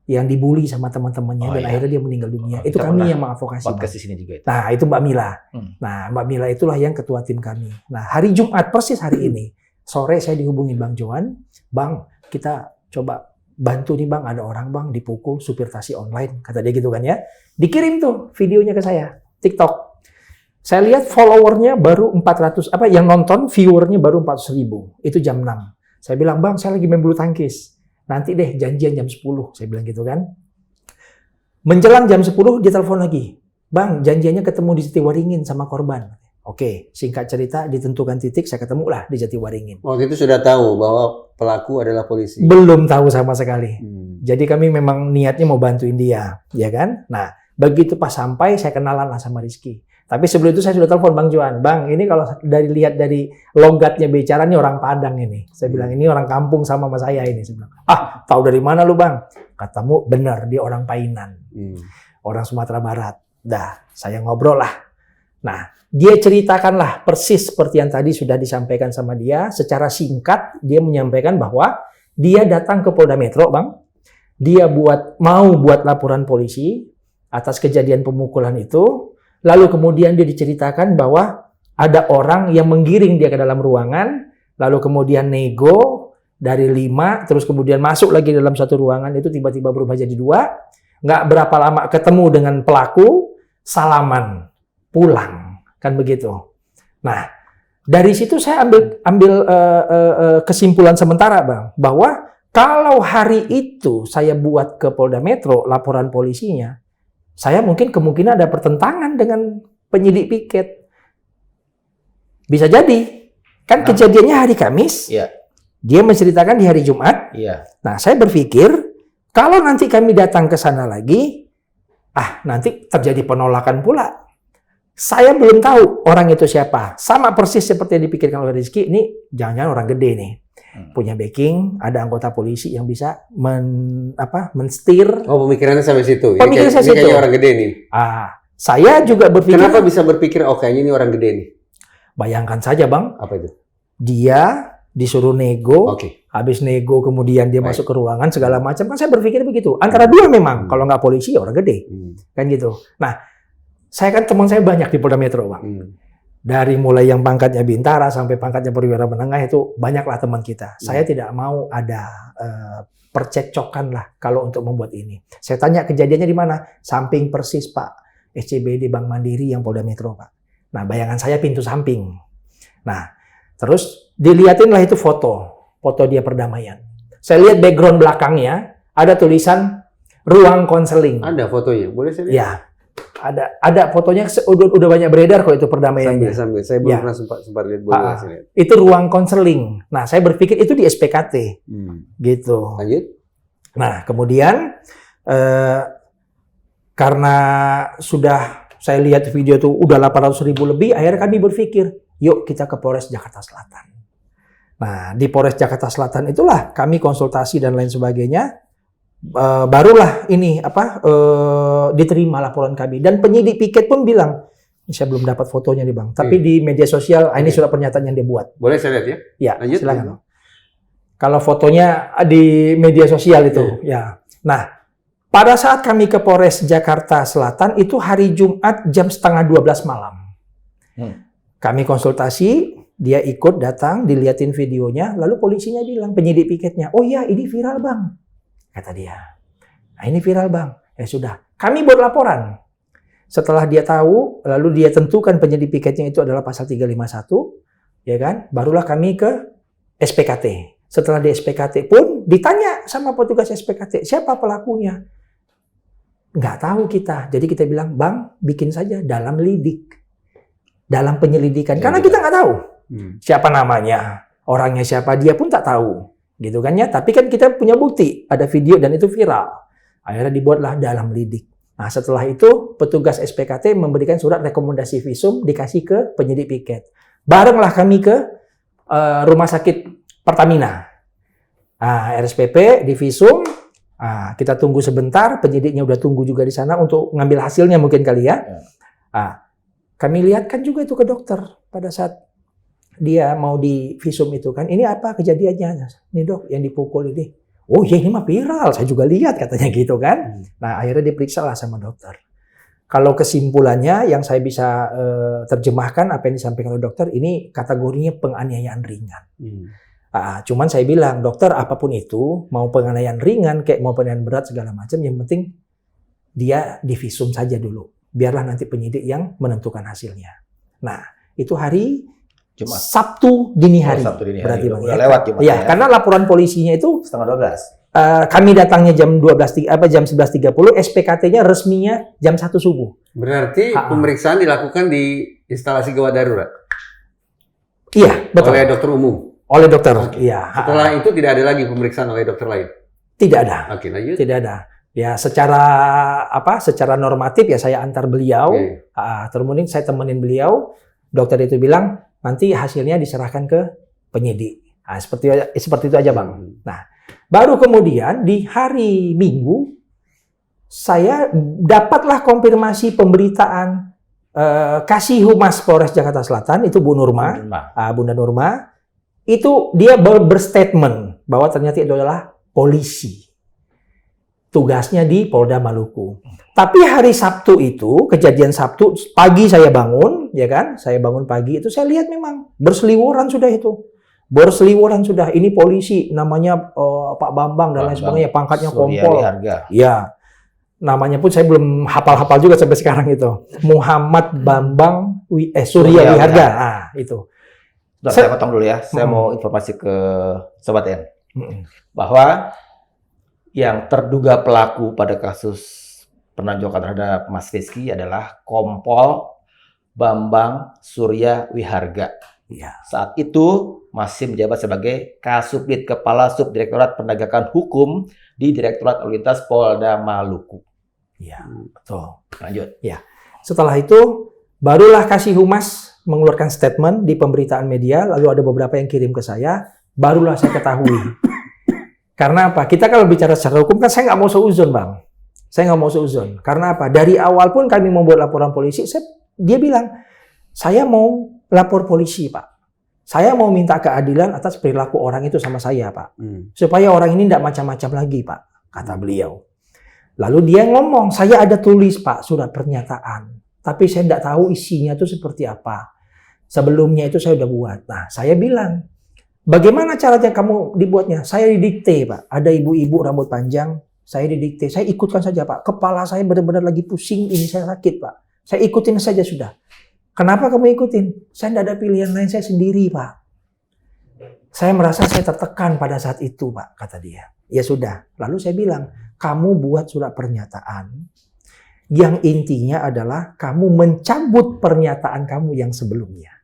yang dibully sama teman-temannya dan akhirnya dia meninggal dunia. Itu Kita kami pernah yang mengadvokasi. Bang. Podcast di sini juga itu. Nah, itu Mbak Mila. Hmm. Nah, Mbak Mila itulah yang ketua tim kami. Nah, hari Jumat, persis hari ini, sore saya dihubungi Bang Johan. Bang, kita coba bantu nih Bang, ada orang Bang dipukul supir taksi online. Kata dia gitu kan ya. Dikirim tuh videonya ke saya, TikTok. Saya lihat followernya baru 400, yang nonton viewernya baru 400.000. Itu jam 6. Saya bilang, Bang, saya lagi main bulu tangkis. Nanti deh janjian jam 10. Saya bilang gitu kan. Menjelang jam 10 dia telepon lagi. Bang, janjiannya ketemu di Jatiwaringin sama korban. Oke, singkat cerita ditentukan titik, saya ketemu lah di Jatiwaringin. Waktu itu sudah tahu bahwa pelaku adalah polisi. Belum tahu sama sekali. Jadi kami memang niatnya mau bantuin dia, ya kan? Nah, begitu pas sampai saya kenalan lah sama Rizky. Tapi sebelum itu saya sudah telepon Bang Johan. Bang, ini kalau lihat dari logatnya bicara nih orang Padang ini. Saya bilang ini orang kampung sama saya ini. Saya bilang, tahu dari mana lu Bang? Katamu benar, dia orang Painan. Orang Sumatera Barat. Dah, saya ngobrol lah. Nah, dia ceritakanlah persis seperti yang tadi sudah disampaikan sama dia. Secara singkat, dia menyampaikan bahwa dia datang ke Polda Metro, Bang. Dia mau buat laporan polisi atas kejadian pemukulan itu. Lalu kemudian dia diceritakan bahwa ada orang yang menggiring dia ke dalam ruangan. Lalu kemudian nego dari 5, terus kemudian masuk lagi dalam satu ruangan, itu tiba-tiba berubah jadi 2. Nggak berapa lama ketemu dengan pelaku, salaman, pulang. Kan begitu. Nah, dari situ saya ambil kesimpulan sementara, Bang, bahwa kalau hari itu saya buat ke Polda Metro laporan polisinya, saya mungkin kemungkinan ada pertentangan dengan penyidik piket. Bisa jadi. Kan kejadiannya hari Kamis. Iya. Dia menceritakan di hari Jumat. Iya. Nah, saya berpikir kalau nanti kami datang ke sana lagi, nanti terjadi penolakan pula. Saya belum tahu orang itu siapa. Sama persis seperti yang dipikirkan oleh Rizky, ini jangan-jangan orang gede nih. Punya backing, ada anggota polisi yang bisa menstir. Oh, pemikirannya sampai situ. Pemikiran saya situ. Kayaknya orang gede nih. Saya juga berpikir. Kenapa bisa berpikir, kayaknya ini orang gede nih? Bayangkan saja, Bang. Apa itu? Dia disuruh nego. Oke. Habis nego kemudian dia masuk ke ruangan segala macam. Kan saya berpikir begitu. Antara dua memang. Kalau nggak polisi, orang gede. Kan gitu. Nah, teman saya banyak di Polda Metro, Bang. Dari mulai yang pangkatnya Bintara sampai pangkatnya perwira menengah itu banyaklah teman kita. Saya tidak mau ada percekcokan lah kalau untuk membuat ini. Saya tanya kejadiannya di mana? Samping persis Pak, SCBD Bank Mandiri yang Polda Metro, Pak. Nah, bayangan saya pintu samping. Nah, terus dilihatin lah itu foto dia perdamaian. Saya lihat background belakangnya ada tulisan ruang konseling. Ada fotonya, boleh saya lihat? Ya. Ada fotonya, udah banyak beredar kok itu perdamaiannya. Sambil. Saya belum pernah sempat lihat, boleh saya lihat. Itu ruang konseling. Nah, saya berpikir itu di SPKT. Gitu. Lanjut. Nah, kemudian karena sudah saya lihat video itu udah 800.000 lebih, akhirnya kami berpikir, yuk kita ke Polres Jakarta Selatan. Nah, di Polres Jakarta Selatan itulah kami konsultasi dan lain sebagainya. Barulah ini diterima laporan kami, dan penyidik piket pun bilang, saya belum dapat fotonya nih Bang, tapi di media sosial ini surat pernyataan yang dia buat. Boleh saya lihat ya? Ya, lanjut, silakan. Kalau fotonya di media sosial itu, ya. Nah, pada saat kami ke Polres Jakarta Selatan itu hari Jumat jam 11:30 malam. Kami konsultasi, dia ikut datang, diliatin videonya, lalu polisinya bilang, penyidik piketnya, oh iya ini viral Bang. Kata dia, nah ini viral Bang. Ya sudah, kami buat laporan. Setelah dia tahu, lalu dia tentukan penyidik piketnya itu adalah pasal 351, ya kan? Barulah kami ke SPKT. Setelah di SPKT pun ditanya sama petugas SPKT, siapa pelakunya? Nggak tahu kita. Jadi kita bilang, Bang, bikin saja dalam lidik. Dalam penyelidikan. Karena kita nggak tahu siapa namanya, orangnya siapa, dia pun tak tahu. Gitu kan ya, tapi kan kita punya bukti, ada video dan itu viral. Akhirnya dibuatlah dalam lidik. Nah, setelah itu petugas SPKT memberikan surat rekomendasi visum dikasih ke penyidik piket. Barenglah kami ke rumah sakit Pertamina. RSPP di visum, kita tunggu sebentar, penyidiknya udah tunggu juga di sana untuk ngambil hasilnya mungkin kali ya. Kami lihatkan juga itu ke dokter pada saat dia mau di visum itu kan, ini apa kejadiannya? Ini dok, yang dipukul ini. Oh ya ini mah viral, saya juga lihat katanya gitu kan. Nah akhirnya diperiksa lah sama dokter. Kalau kesimpulannya yang saya bisa terjemahkan apa yang disampaikan oleh dokter, ini kategorinya penganiayaan ringan. Cuman saya bilang, dokter apapun itu, mau penganiayaan ringan, kayak mau penganiayaan berat segala macam, yang penting dia divisum saja dulu. Biarlah nanti penyidik yang menentukan hasilnya. Nah, itu hari Jumat. Sabtu dini hari. Sabtu dini hari. Berarti Bang, Udah ya. lewat Jumat. Ya, karena laporan polisinya itu setengah 12. kami datangnya jam 11.30, SPKT-nya resminya jam 1 subuh. Berarti pemeriksaan dilakukan di instalasi gawat darurat Iya, betul. oleh dokter umum. Oleh dokter. Oke. Iya. Setelah itu tidak ada lagi pemeriksaan oleh dokter lain. Tidak ada. Oke, lanjut. Tidak ada. Ya, secara normatif ya saya antar beliau. Oke. Kemudian saya temenin beliau. Dokter itu bilang nanti hasilnya diserahkan ke penyidik. Nah, seperti itu aja, Bang. Nah, baru kemudian di hari Minggu saya dapatlah konfirmasi pemberitaan Kasih Humas Polres Jakarta Selatan itu Bu Nurma, Bunda Nurma, itu dia berstatement bahwa ternyata itu adalah polisi. Tugasnya di Polda Maluku. Tapi hari Sabtu itu, kejadian Sabtu, pagi saya bangun, ya kan? Saya bangun pagi itu saya lihat memang berseliweran sudah itu. Berseliweran sudah. Ini polisi, namanya Pak Bambang dan lain sebagainya, pangkatnya kompol. Ya. Namanya pun saya belum hafal-hafal juga sampai sekarang itu. Muhammad Bambang Surya Wiharga. Ah, itu. Saya potong dulu ya. Saya mau informasi ke Sobat N. Bahwa yang terduga pelaku pada kasus penanjokan terhadap Mas Rizky adalah Kompol Bambang Surya Wiharga. Ya. Saat itu masih menjabat sebagai Kasubdit Kepala Subdirektorat Penegakan Hukum di Direktorat Lalu Lintas Polda Maluku. Ya, betul. Lanjut. Ya. Setelah itu barulah Kasih Humas mengeluarkan statement di pemberitaan media, lalu ada beberapa yang kirim ke saya, barulah saya ketahui. Karena apa? Kita kalau bicara secara hukum kan saya nggak mau seuzon, Bang. Saya nggak mau seuzon. Karena apa? Dari awal pun kami membuat laporan polisi, dia bilang, saya mau lapor polisi, Pak. Saya mau minta keadilan atas perilaku orang itu sama saya, Pak. Supaya orang ini tidak macam-macam lagi, Pak, kata beliau. Lalu dia ngomong, saya ada tulis, Pak, surat pernyataan. Tapi saya tidak tahu isinya itu seperti apa. Sebelumnya itu saya udah buat. Nah, saya bilang, bagaimana caranya kamu dibuatnya? Saya didikte, Pak. Ada ibu-ibu rambut panjang, saya didikte. Saya ikutkan saja, Pak. Kepala saya benar-benar lagi pusing, ini saya sakit, Pak. Saya ikutin saja sudah. Kenapa kamu ikutin? Saya tidak ada pilihan lain, saya sendiri, Pak. Saya merasa saya tertekan pada saat itu, Pak, kata dia. Ya sudah. Lalu saya bilang, kamu buat surat pernyataan yang intinya adalah kamu mencabut pernyataan kamu yang sebelumnya.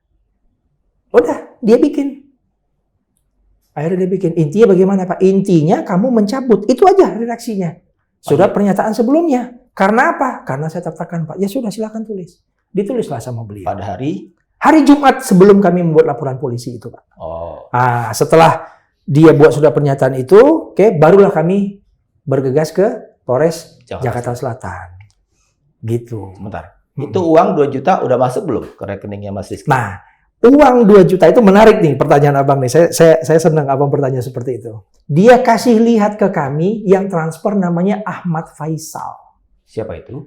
Udah, dia bikin. Akhirnya dia bikin. Intinya bagaimana, Pak? Intinya kamu mencabut. Itu aja redaksinya. Surat pernyataan sebelumnya. Karena apa? Karena saya tertekan, Pak. Ya sudah, silakan tulis. Ditulislah sama beliau. Pada hari Jumat sebelum kami membuat laporan polisi itu, Pak. Setelah dia buat surat pernyataan itu, barulah kami bergegas ke Polres Jakarta Selatan. Gitu. Sebentar. Itu uang 2 juta udah masuk belum ke rekeningnya Mas Rizky? Nah, uang 2 juta itu menarik nih pertanyaan Abang nih. Saya senang Abang bertanya seperti itu. Dia kasih lihat ke kami yang transfer namanya Ahmad Faisal. Siapa itu?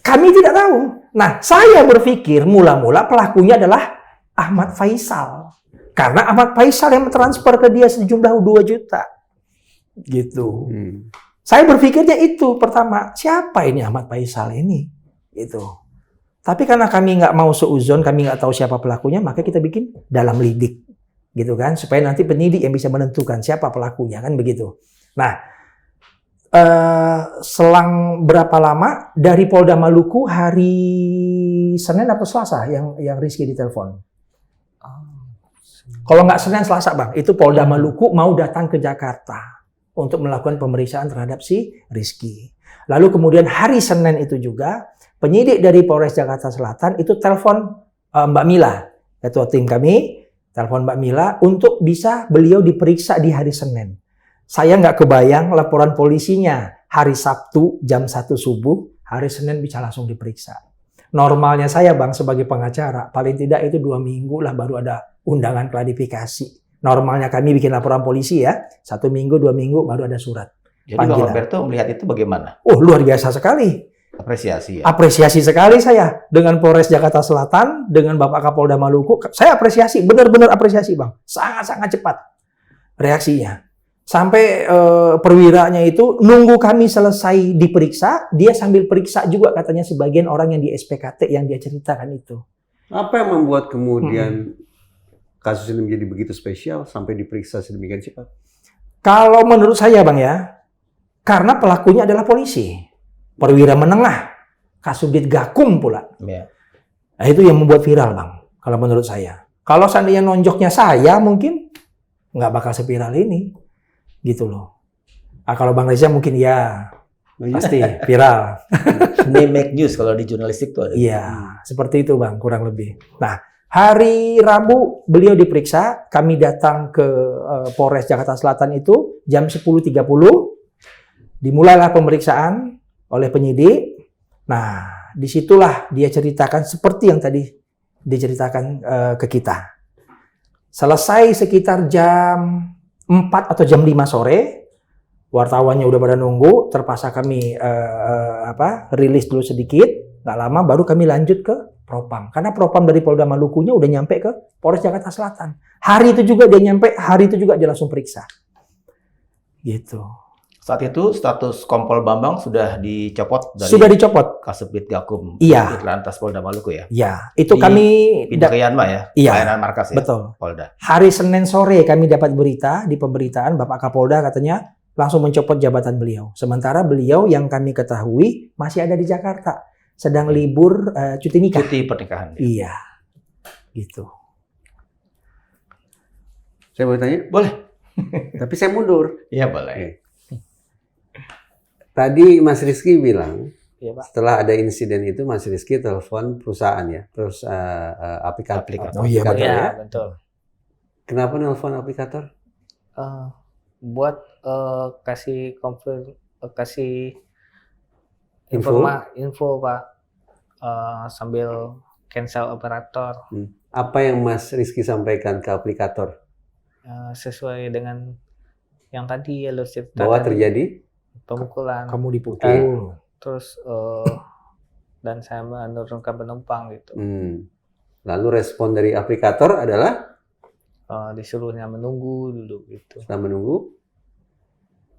Kami tidak tahu. Nah, saya berpikir mula-mula pelakunya adalah Ahmad Faisal. Karena Ahmad Faisal yang mentransfer ke dia sejumlah 2 juta. Gitu. Saya berpikirnya itu pertama, siapa ini Ahmad Faisal ini? Gitu. Tapi karena kami nggak mau seuzon, kami nggak tahu siapa pelakunya, maka kita bikin dalam lidik. Gitu kan, supaya nanti penyidik yang bisa menentukan siapa pelakunya, kan begitu. Nah, selang berapa lama dari Polda Maluku hari Senin atau Selasa yang Rizky ditelepon. Kalau nggak Senin, Selasa, Bang, itu Polda Maluku mau datang ke Jakarta untuk melakukan pemeriksaan terhadap si Rizky. Lalu kemudian hari Senin itu juga penyidik dari Polres Jakarta Selatan itu telepon Mbak Mila, ketua tim kami, telepon Mbak Mila untuk bisa beliau diperiksa di hari Senin. Saya nggak kebayang laporan polisinya hari Sabtu jam 1 subuh, hari Senin bisa langsung diperiksa. Normalnya saya, Bang, sebagai pengacara, paling tidak itu 2 minggu lah baru ada undangan klarifikasi. Normalnya kami bikin laporan polisi ya, 1 minggu, 2 minggu baru ada surat. Jadi Bang Roberto melihat itu bagaimana? Oh, luar biasa sekali. Apresiasi ya? Apresiasi sekali saya dengan Polres Jakarta Selatan, dengan Bapak Kapolda Maluku. Saya apresiasi, benar-benar apresiasi, Bang. Sangat-sangat cepat reaksinya. Sampai perwiranya itu nunggu kami selesai diperiksa, dia sambil periksa juga katanya sebagian orang yang di SPKT yang dia ceritakan itu. Apa yang membuat kemudian kasus ini menjadi begitu spesial sampai diperiksa sedemikian cepat? Kalau menurut saya Bang ya, karena pelakunya adalah polisi, perwira menengah, Kasubdit Gakum pula. Ya. Nah, itu yang membuat viral Bang, kalau menurut saya. Kalau seandainya nonjoknya saya mungkin nggak bakal seviral ini, gitu loh. Nah, kalau Bang Reza mungkin ya, pasti viral. Ini make news kalau di jurnalistik tuh ada. Iya, seperti itu Bang, kurang lebih. Nah, hari Rabu beliau diperiksa, kami datang ke Polres Jakarta Selatan itu jam 10.30. Dimulailah pemeriksaan oleh penyidik. Nah, disitulah dia ceritakan seperti yang tadi diceritakan ke kita. Selesai sekitar jam 4 atau jam 5 sore, wartawannya udah pada nunggu, terpaksa kami rilis dulu sedikit, nggak lama baru kami lanjut ke Propam. Karena Propam dari Polda Malukunya udah nyampe ke Polres Jakarta Selatan. Hari itu juga dia nyampe, hari itu juga dia langsung periksa. Gitu. Saat itu status Kompol Bambang sudah dicopot dari Sudah dicopot. Kasubdit Gakum. Iya. Lantas Polda Maluku ya. Ya, itu Di- kami Pindah ke Yanma ya. Iya. Layanan markas ya. betul. Polda. Hari Senin sore kami dapat berita di pemberitaan Bapak Kapolda katanya langsung mencopot jabatan beliau. Sementara beliau yang kami ketahui masih ada di Jakarta, sedang libur cuti nikah. Cuti pernikahan. Iya, gitu. Saya boleh tanya? Boleh. Tapi saya mundur. Iya boleh. Tadi Mas Rizky bilang, Iya, Pak. setelah ada insiden itu Mas Rizky telepon perusahaan ya, terus Aplikator. Oh iya, aplikator Iya, ya. betul. Kenapa nelpon aplikator? Buat kasih kasih Info? info Pak, sambil cancel operator Apa yang Mas Rizky sampaikan ke aplikator? sesuai dengan yang tadi ya lo cerita Bahwa tadi, terjadi? pemukulan, Kamu dipukul. terus dan saya menurunkan penumpang gitu. Lalu respon dari aplikator adalah Disuruhnya menunggu dulu gitu. setelah menunggu,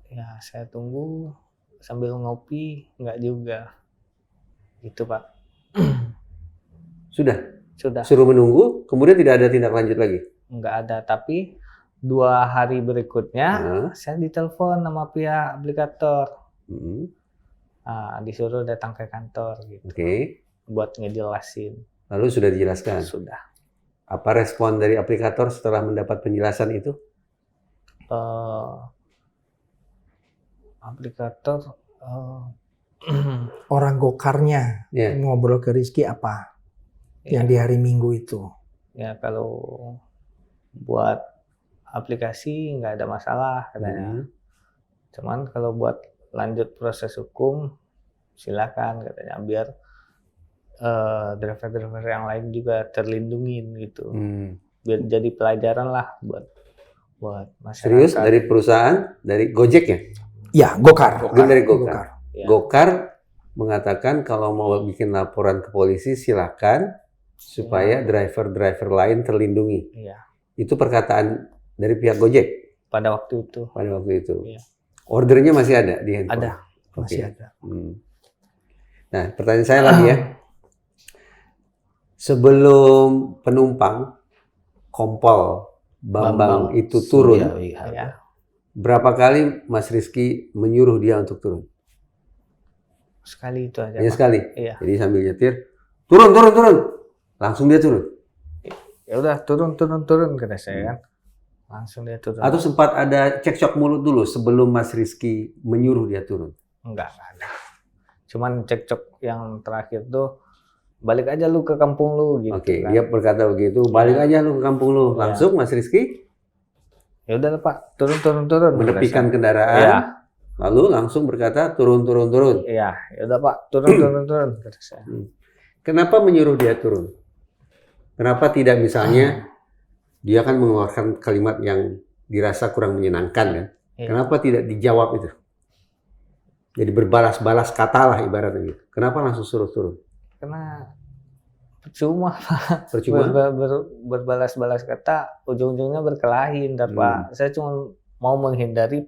Ya saya tunggu sambil ngopi, nggak juga gitu Pak. sudah Sudah suruh menunggu, kemudian tidak ada tindak lanjut lagi. nggak ada, tapi 2 hari berikutnya saya ditelepon sama pihak aplikator. Hmm, Disuruh datang ke kantor gitu Oke, buat ngejelasin. lalu sudah dijelaskan. Sudah. Apa respon dari aplikator setelah mendapat penjelasan itu? Aplikator Orang gokarnya Ya. ngobrol ke Rizky apa? Yang di hari Minggu itu. ya kalau buat aplikasi nggak ada masalah katanya. Cuman kalau buat lanjut proses hukum silakan katanya, biar driver-driver yang lain juga terlindungin gitu. Biar jadi pelajaran lah buat masyarakat. Serius dari perusahaan, dari Gojek ya? Ya, Gokar. Dari Gokar. Ya. Gokar mengatakan kalau mau bikin laporan ke polisi silakan supaya driver-driver lain terlindungi. Iya. Itu perkataan dari pihak Gojek Pada waktu itu pada waktu itu. Iya. Ordernya masih ada di handphone? ada. Masih Oke. ada. Nah, pertanyaan saya lagi ya. Sebelum penumpang Kompol Bambang itu turun, Ya. berapa kali Mas Rizky menyuruh dia untuk turun? Sekali itu aja. Hanya Pak. sekali. Iya. Jadi sambil nyetir, turun. Langsung dia turun. Ya udah turun kata saya kan. Langsung dia turun. Atau sempat ada cekcok mulut dulu sebelum Mas Rizky menyuruh dia turun? Enggak ada. Cuman cekcok yang terakhir tuh, balik aja lu ke kampung lu gitu. Oke, kan. dia berkata begitu, balik aja lu ke kampung lu. Iya. Langsung Mas Rizky Ya udah Pak, turun. menepikan kata kendaraan, saya. lalu langsung berkata turun. Iya, ya udah Pak, turun kata saya. Kenapa menyuruh dia turun? Kenapa tidak misalnya dia kan mengeluarkan kalimat yang dirasa kurang menyenangkan kan? Iya. Kenapa tidak dijawab itu? Jadi berbalas-balas kata lah ibaratnya gitu. Kenapa langsung suruh turun? Karena percuma Pak. Percuma? Berbalas-balas kata, ujung-ujungnya berkelahi ntar Pak. Saya cuma mau menghindari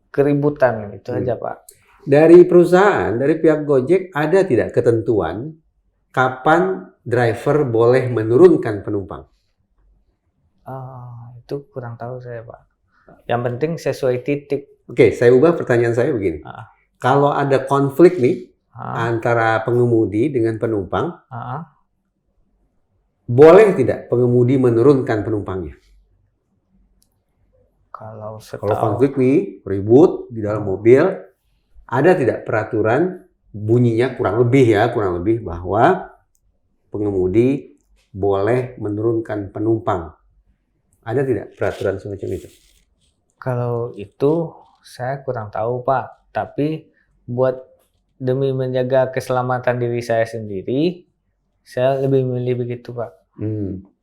keributan itu aja Pak. Dari perusahaan, dari pihak Gojek ada tidak ketentuan kapan driver boleh menurunkan penumpang? Itu kurang tahu saya, Pak. Yang penting sesuai titik. Oke, saya ubah pertanyaan saya begini. Kalau ada konflik nih antara pengemudi dengan penumpang, boleh tidak pengemudi menurunkan penumpangnya? Kalau Kalau konflik nih, ribut di dalam mobil, ada tidak peraturan bunyinya kurang lebih bahwa pengemudi boleh menurunkan penumpang? Ada tidak peraturan semacam itu? Kalau itu saya kurang tahu, Pak. Tapi buat demi menjaga keselamatan diri saya sendiri, saya lebih memilih begitu, Pak.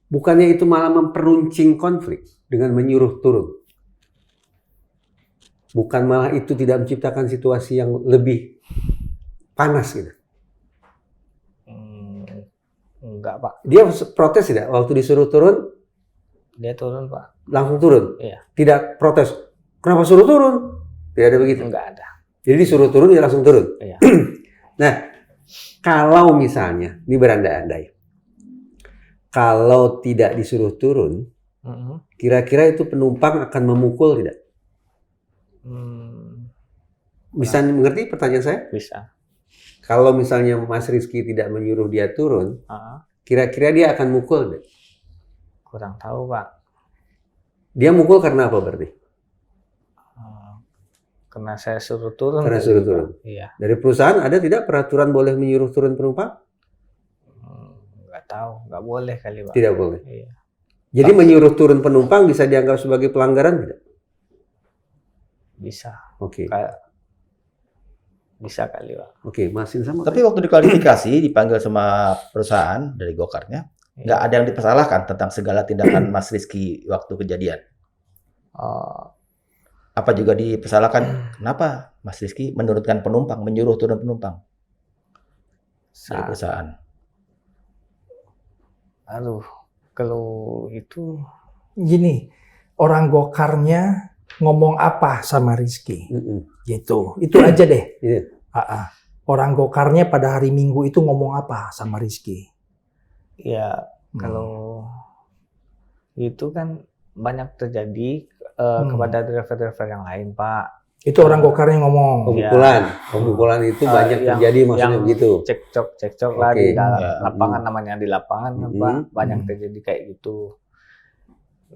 Bukannya itu malah memperuncing konflik dengan menyuruh turun? Bukan malah itu tidak menciptakan situasi yang lebih panas gitu? Enggak, Pak. Dia protes tidak waktu disuruh turun? Dia turun, Pak. Langsung turun? Iya. Tidak protes? Kenapa suruh turun? Tidak ada begitu? Enggak ada. Jadi disuruh turun, dia langsung turun? Iya. Nah, kalau misalnya, ini berandai-andai, kalau tidak disuruh turun, kira-kira itu penumpang akan memukul tidak? Bisa mengerti pertanyaan saya? Bisa. Kalau misalnya Mas Rizky tidak menyuruh dia turun, kira-kira dia akan mukul tidak? Kurang tahu, Pak. Dia mukul karena apa berarti? Karena saya suruh turun. Karena suruh turun. Iya. Dari perusahaan ada tidak peraturan boleh menyuruh turun penumpang? Nggak tahu, nggak boleh kali, Pak. Tidak boleh. Iya. Jadi menyuruh turun penumpang bisa dianggap sebagai pelanggaran tidak? Bisa. Oke. Bisa kali, Pak. Oke, Masin sama. Tapi waktu diklarifikasi, dipanggil sama perusahaan dari Go-Kartnya, nggak ada yang dipersalahkan tentang segala tindakan Mas Rizky waktu kejadian. Apa juga dipersalahkan? Kenapa Mas Rizky menurunkan penumpang, menyuruh turun penumpang dari perusahaan? Aduh, kalau itu Gini, orang Go-Karnya ngomong apa sama Rizky? Gitu. Itu aja deh. Iya. Orang Go-Karnya pada hari Minggu itu ngomong apa sama Rizky? ya kalau itu kan banyak terjadi kepada driver-driver yang lain, Pak. Itu orang Go-Karnya ngomong. Pemukulan itu banyak yang- terjadi maksudnya yang begitu. Cekcok lah Oke. di dalam Ya. lapangan, namanya di lapangan, Pak. Banyak Hmm. terjadi kayak gitu.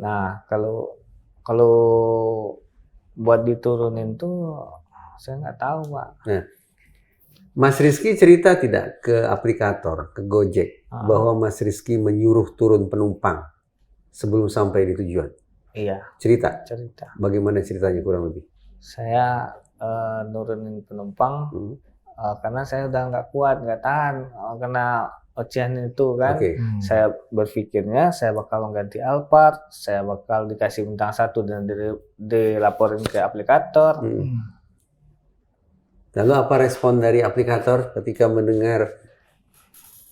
Nah, kalau buat diturunin tuh saya nggak tahu, Pak. Mas Rizky cerita tidak ke aplikator, ke Gojek, bahwa Mas Rizky menyuruh turun penumpang sebelum sampai di tujuan? Iya, Cerita. bagaimana Bagaimana ceritanya kurang lebih? saya nurunin penumpang karena saya udah nggak kuat, nggak tahan kena ocehan itu kan. Oke. Saya berpikirnya saya bakal ganti Alphard, saya bakal dikasih bintang 1 dan dilaporin ke aplikator. Lalu apa respon dari aplikator ketika mendengar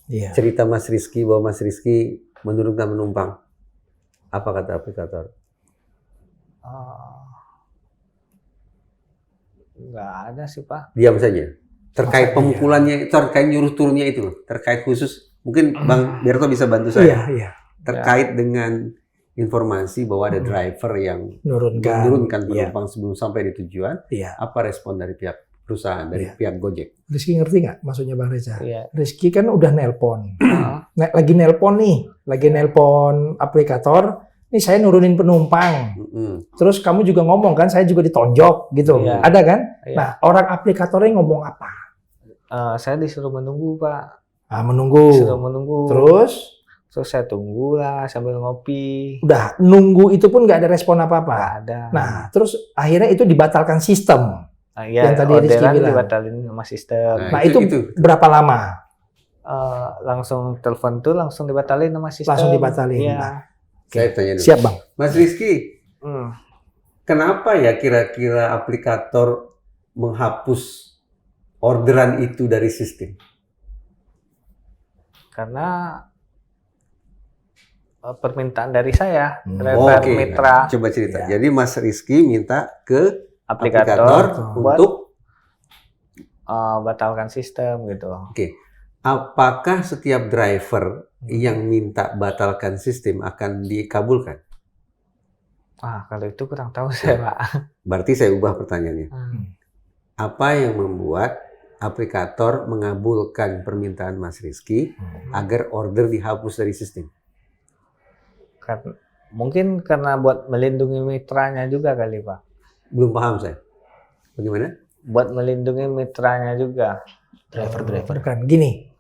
Iya. cerita Mas Rizky bahwa Mas Rizky menurunkan penumpang? Apa kata aplikator? Nggak ada sih, Pak. Diam saja. Terkait Masa pemukulannya, terkait nyuruh turunnya itu loh, terkait khusus. Mungkin Bang Berto bisa bantu saya. Iya. Terkait dengan informasi bahwa ada driver yang menurunkan penumpang sebelum sampai di tujuan. Iya. Apa respon dari pihak perusahaan, dari pihak Gojek? Rizky ngerti nggak maksudnya Bang Reza? Iya. Rizky kan udah nelpon. Lagi nelpon aplikator. Ini saya nurunin penumpang. Terus kamu juga ngomong kan, saya juga ditonjok gitu. Iya. Ada kan? Iya. Nah, orang aplikatornya ngomong apa? Saya disuruh menunggu, Pak. Menunggu. Disuruh menunggu. Terus saya tunggu lah sambil ngopi. udah nunggu itu pun nggak ada respon apa-apa. Nggak ada. Nah, terus akhirnya itu dibatalkan sistem. Yang tadi Rizky bilang. dibatalin sama sistem. Nah, itu berapa lama? Langsung telepon tuh langsung dibatalin sama sistem. Langsung dibatalin. Iya. Nah, Saya tanya dulu. siap, Bang. Mas Rizky, Hmm. kenapa ya kira-kira aplikator menghapus orderan itu dari sistem? Karena permintaan dari saya, Oke, driver mitra coba cerita. Ya. Jadi Mas Rizky minta ke aplikator aplikator buat untuk batalkan sistem gitu. Oke. apakah setiap driver yang minta batalkan sistem akan dikabulkan? Kalau itu kurang tahu saya, Pak. Berarti saya ubah pertanyaannya. Hmm. Apa yang membuat aplikator mengabulkan permintaan Mas Rizky agar order dihapus dari sistem? Mungkin karena buat melindungi mitranya juga kali, Pak. Belum paham saya. Bagaimana? Buat melindungi mitranya juga. Driver. Bukan, gini.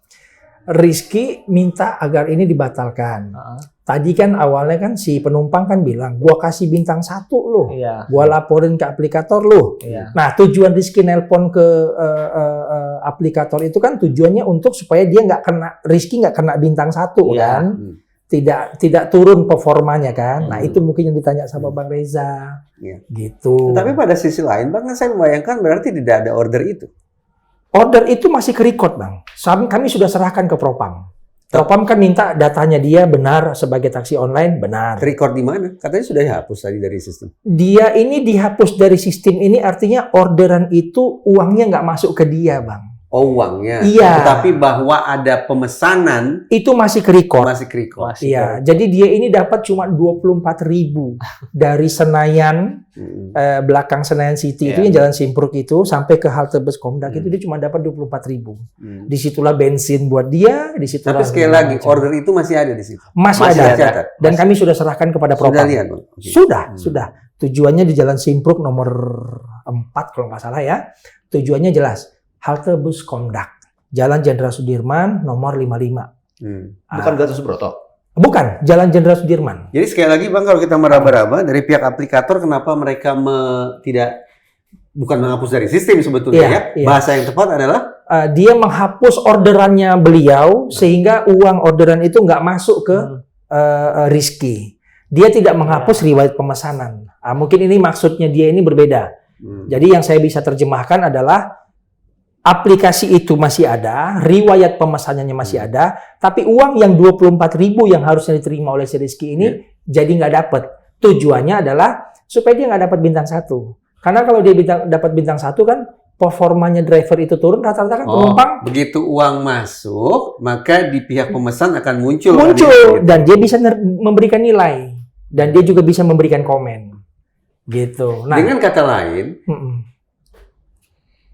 Rizky minta agar ini dibatalkan. Tadi kan awalnya kan si penumpang kan bilang, gua kasih bintang 1 loh. Iya. Gua laporin ke aplikator loh. Iya. Nah, tujuan Rizky nelpon ke aplikator itu kan tujuannya untuk supaya dia Rizky nggak kena bintang 1 Iya. kan. Tidak turun performanya kan. Nah, itu mungkin yang ditanya sama Bang Reza. Iya. Gitu. Tetapi pada sisi lain, Bang, saya membayangkan berarti tidak ada order itu. Order itu masih ke-record, Bang. Kami sudah serahkan ke Propam. Propam kan minta datanya dia benar sebagai taksi online, benar. Record di mana? Katanya sudah dihapus tadi dari sistem. Dia ini dihapus dari sistem ini artinya orderan itu uangnya nggak masuk ke dia, Bang. Oh, uangnya. Iya. Tetapi bahwa ada pemesanan Itu masih ke-record. masih record. Masih Iya, jadi dia ini dapat cuma 24.000 dari Senayan, belakang Senayan City itu Iya. yang Jalan Simpruk itu sampai ke halte bus Komdak itu dia cuma dapat 24.000. Disitulah bensin buat dia, disitulah. Tapi sekali lagi, order itu masih ada di situ. masih masih ada. tercatat. Dan kami sudah serahkan kepada Sudah Propam. lihat, Bang? Oke. Sudah. Tujuannya di Jalan Simpruk nomor 4 kalau nggak salah ya. Tujuannya jelas. Halte bus Komdak. Jalan Jenderal Sudirman nomor 55. Bukan Gatot Subroto. Bukan, Jalan Jenderal Sudirman. Jadi sekali lagi, Bang, kalau kita meraba-raba dari pihak aplikator, kenapa mereka bukan menghapus dari sistem sebetulnya Iya, ya? iya. Bahasa yang tepat adalah Dia menghapus orderannya beliau sehingga uang orderan itu nggak masuk ke Rizky. Dia tidak menghapus riwayat pemesanan. Mungkin ini maksudnya dia ini berbeda. Jadi yang saya bisa terjemahkan adalah aplikasi itu masih ada, riwayat pemesanannya masih ada, tapi uang yang 24.000 yang harusnya diterima oleh si Rizky ini jadi nggak dapat. Tujuannya adalah supaya dia nggak dapat bintang 1. Karena kalau dia dapat bintang 1 kan performanya driver itu turun, rata-rata kan penumpang begitu uang masuk, maka di pihak pemesan akan muncul dan dia bisa memberikan nilai dan dia juga bisa memberikan komen. Gitu. Nah, dengan kata lain,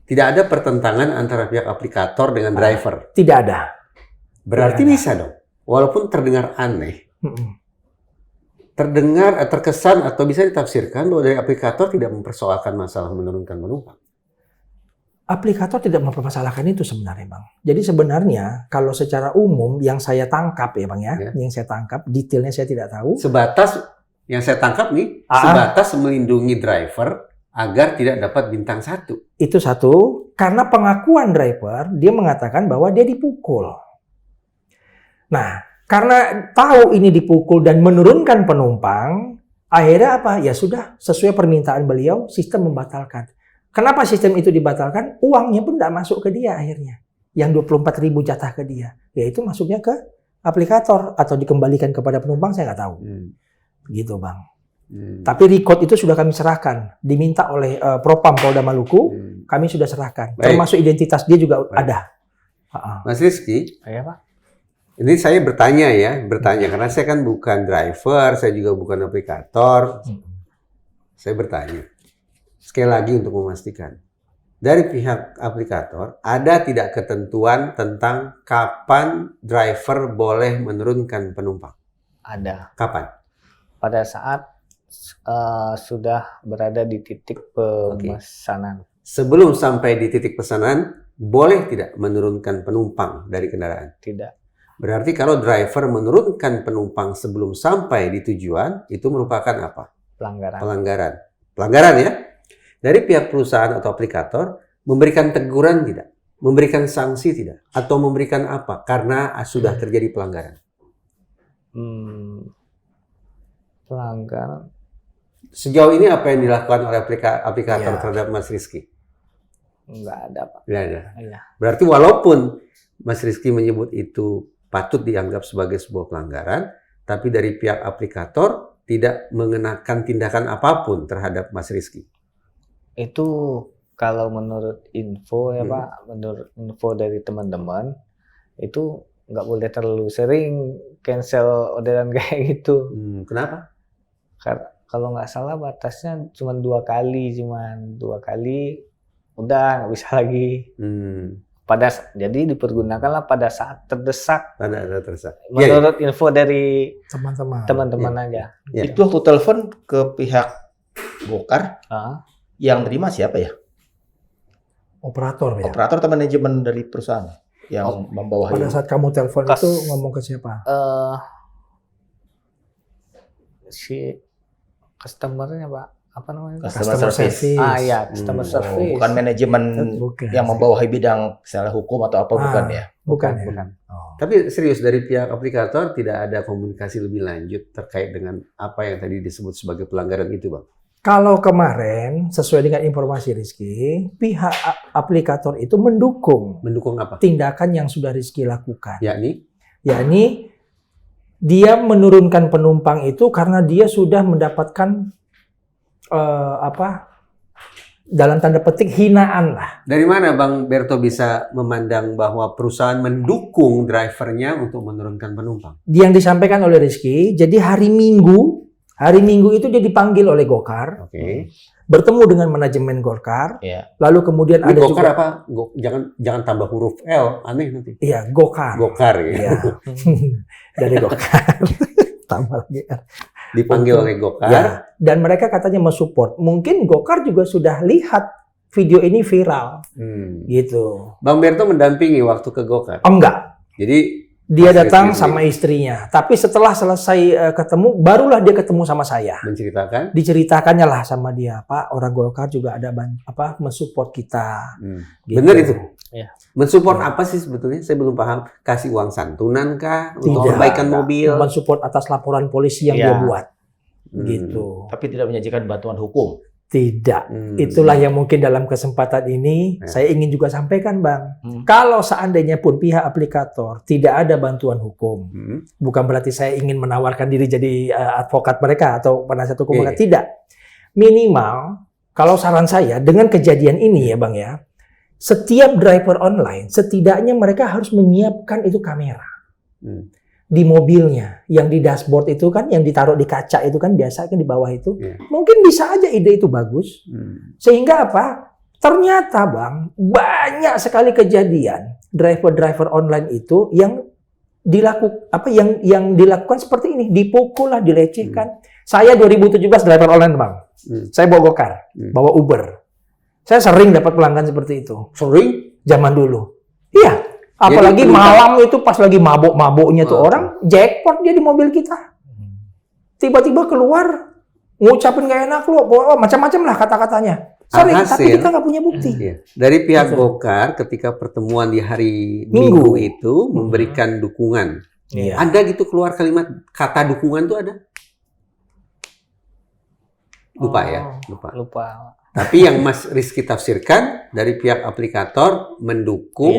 tidak ada pertentangan antara pihak aplikator dengan driver. Tidak ada. Berarti bisa dong. Walaupun terdengar aneh, terkesan atau bisa ditafsirkan bahwa dari aplikator tidak mempersoalkan masalah menurunkan penumpang. Aplikator tidak mempermasalahkan itu sebenarnya, Bang. Jadi sebenarnya kalau secara umum yang saya tangkap ya, Bang ya, yang saya tangkap, detailnya saya tidak tahu. Sebatas yang saya tangkap nih, sebatas melindungi driver agar tidak dapat bintang 1. Itu satu, karena pengakuan driver, dia mengatakan bahwa dia dipukul. Nah, karena tahu ini dipukul dan menurunkan penumpang, akhirnya apa? Ya sudah, sesuai permintaan beliau, sistem membatalkan. Kenapa sistem itu dibatalkan? Uangnya pun tidak masuk ke dia akhirnya. Yang 24.000 jatah ke dia. Yaitu masuknya ke aplikator atau dikembalikan kepada penumpang, saya nggak tahu. Gitu, Bang. Tapi record itu sudah kami serahkan. Diminta oleh Propam Polda Maluku, kami sudah serahkan. Termasuk identitas dia juga ada. Mas Rizky, ya, Pak. Ini saya bertanya karena saya kan bukan driver, saya juga bukan aplikator. Saya bertanya. Sekali lagi untuk memastikan. Dari pihak aplikator, ada tidak ketentuan tentang kapan driver boleh menurunkan penumpang? Ada. Kapan? Pada saat sudah berada di titik pemesanan. Sebelum sampai di titik pesanan, boleh tidak menurunkan penumpang dari kendaraan? Tidak. Berarti kalau driver menurunkan penumpang sebelum sampai di tujuan, itu merupakan apa? Pelanggaran. Pelanggaran ya? Dari pihak perusahaan atau aplikator, memberikan teguran tidak? Memberikan sanksi tidak? Atau memberikan apa? Karena sudah terjadi pelanggaran. Pelanggaran. Sejauh ini apa yang dilakukan oleh aplikator terhadap Mas Rizky? Enggak ada, Pak. Tidak ada. Iya. Berarti walaupun Mas Rizky menyebut itu patut dianggap sebagai sebuah pelanggaran, tapi dari pihak aplikator tidak mengenakan tindakan apapun terhadap Mas Rizky. Itu kalau menurut info ya Pak, menurut info dari teman-teman, itu nggak boleh terlalu sering cancel orderan kayak gitu. Kenapa? Kalau nggak salah batasnya cuma 2 kali, udah nggak bisa lagi. Jadi dipergunakanlah pada saat terdesak. Menurut info dari teman-teman aja. Ya. Itu waktu telepon ke pihak Gokar, yang terima siapa ya? Operator ya. Operator atau manajemen dari perusahaan yang membawahi? Pada saat kamu telepon itu ngomong ke siapa? Si customer-nya, Pak. Apa namanya? Customer service. Ya, customer service. Bukan manajemen Bukan. yang membawahi bidang misalnya hukum atau apa, bukan ya? Bukan. Tapi serius, dari pihak aplikator tidak ada komunikasi lebih lanjut terkait dengan apa yang tadi disebut sebagai pelanggaran itu, Bang? Kalau kemarin, sesuai dengan informasi Rizky, pihak aplikator itu mendukung apa? tindakan yang sudah Rizky lakukan. Yakni dia menurunkan penumpang itu karena dia sudah mendapatkan dalam tanda petik hinaan lah. Dari mana Bang Berto bisa memandang bahwa perusahaan mendukung drivernya untuk menurunkan penumpang? Yang disampaikan oleh Rizky, jadi hari Minggu itu dia dipanggil oleh Gokar, bertemu dengan manajemen Gokar, lalu kemudian ini ada Gokar juga apa? Jangan tambah huruf L, aneh nanti. Iya, Gokar. Gokar ya. Iya. Dari Gokar. Tambah lagi R. Dipanggil oleh Gokar. Ya, dan mereka katanya mensupport. Mungkin Gokar juga sudah lihat video ini viral. Gitu. Bang Berto mendampingi waktu ke Gokar? Oh, enggak. Jadi dia datang sama istrinya. Tapi setelah selesai ketemu, barulah dia ketemu sama saya. Menceritakan? Diceritakannya lah sama dia, Pak, orang Gokar juga ada mensupport kita. Gitu. Benar itu? Ya. Mensupport apa sih sebetulnya? Saya belum paham. Kasih uang santunan kah? Untuk Tidak. perbaikan mobil? Mensupport atas laporan polisi yang dia buat. Gitu. Tapi tidak menyajikan bantuan hukum? Tidak. Itulah yang mungkin dalam kesempatan ini saya ingin juga sampaikan, Bang. Kalau seandainya pun pihak aplikator tidak ada bantuan hukum, bukan berarti saya ingin menawarkan diri jadi advokat mereka atau penasihat hukum mereka. Tidak. Minimal, kalau saran saya dengan kejadian ini ya, Bang ya, setiap driver online setidaknya mereka harus menyiapkan itu kamera. Di mobilnya, yang di dashboard itu kan, yang ditaruh di kaca itu kan biasa kan di bawah itu, mungkin bisa aja ide itu bagus, sehingga apa? Ternyata Bang, banyak sekali kejadian driver online itu yang dilakukan seperti ini, dipukul lah, dilecehkan. Saya 2017 driver online Bang, saya bawa Gokar, bawa Uber, saya sering dapat pelanggan seperti itu. Sering? Zaman dulu, iya. Apalagi malam itu pas lagi mabuk-mabuknya tuh orang, jackpot dia di mobil kita. Tiba-tiba keluar, ngucapin gak enak lu, macam-macam lah kata-katanya. Sering, tapi kita nggak punya bukti. Dari pihak Gokar ketika pertemuan di hari Minggu itu memberikan dukungan. Ada gitu keluar kalimat kata dukungan tuh ada? Lupa. Tapi yang Mas Rizky tafsirkan dari pihak aplikator mendukung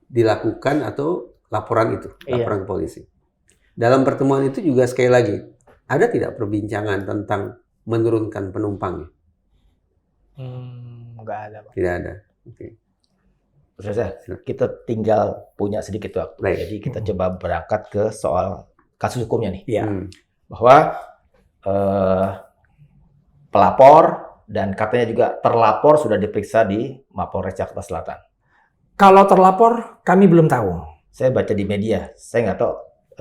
dilakukan atau laporan ke polisi. Dalam pertemuan itu juga sekali lagi, ada tidak perbincangan tentang menurunkan penumpangnya? Nggak ada, Pak. Tidak ada. Kita tinggal punya sedikit waktu. Jadi kita coba berangkat ke soal kasus hukumnya nih. Bahwa pelapor dan katanya juga terlapor sudah diperiksa di Mapolres Jakarta Selatan. Kalau terlapor, kami belum tahu. Saya baca di media, saya nggak tahu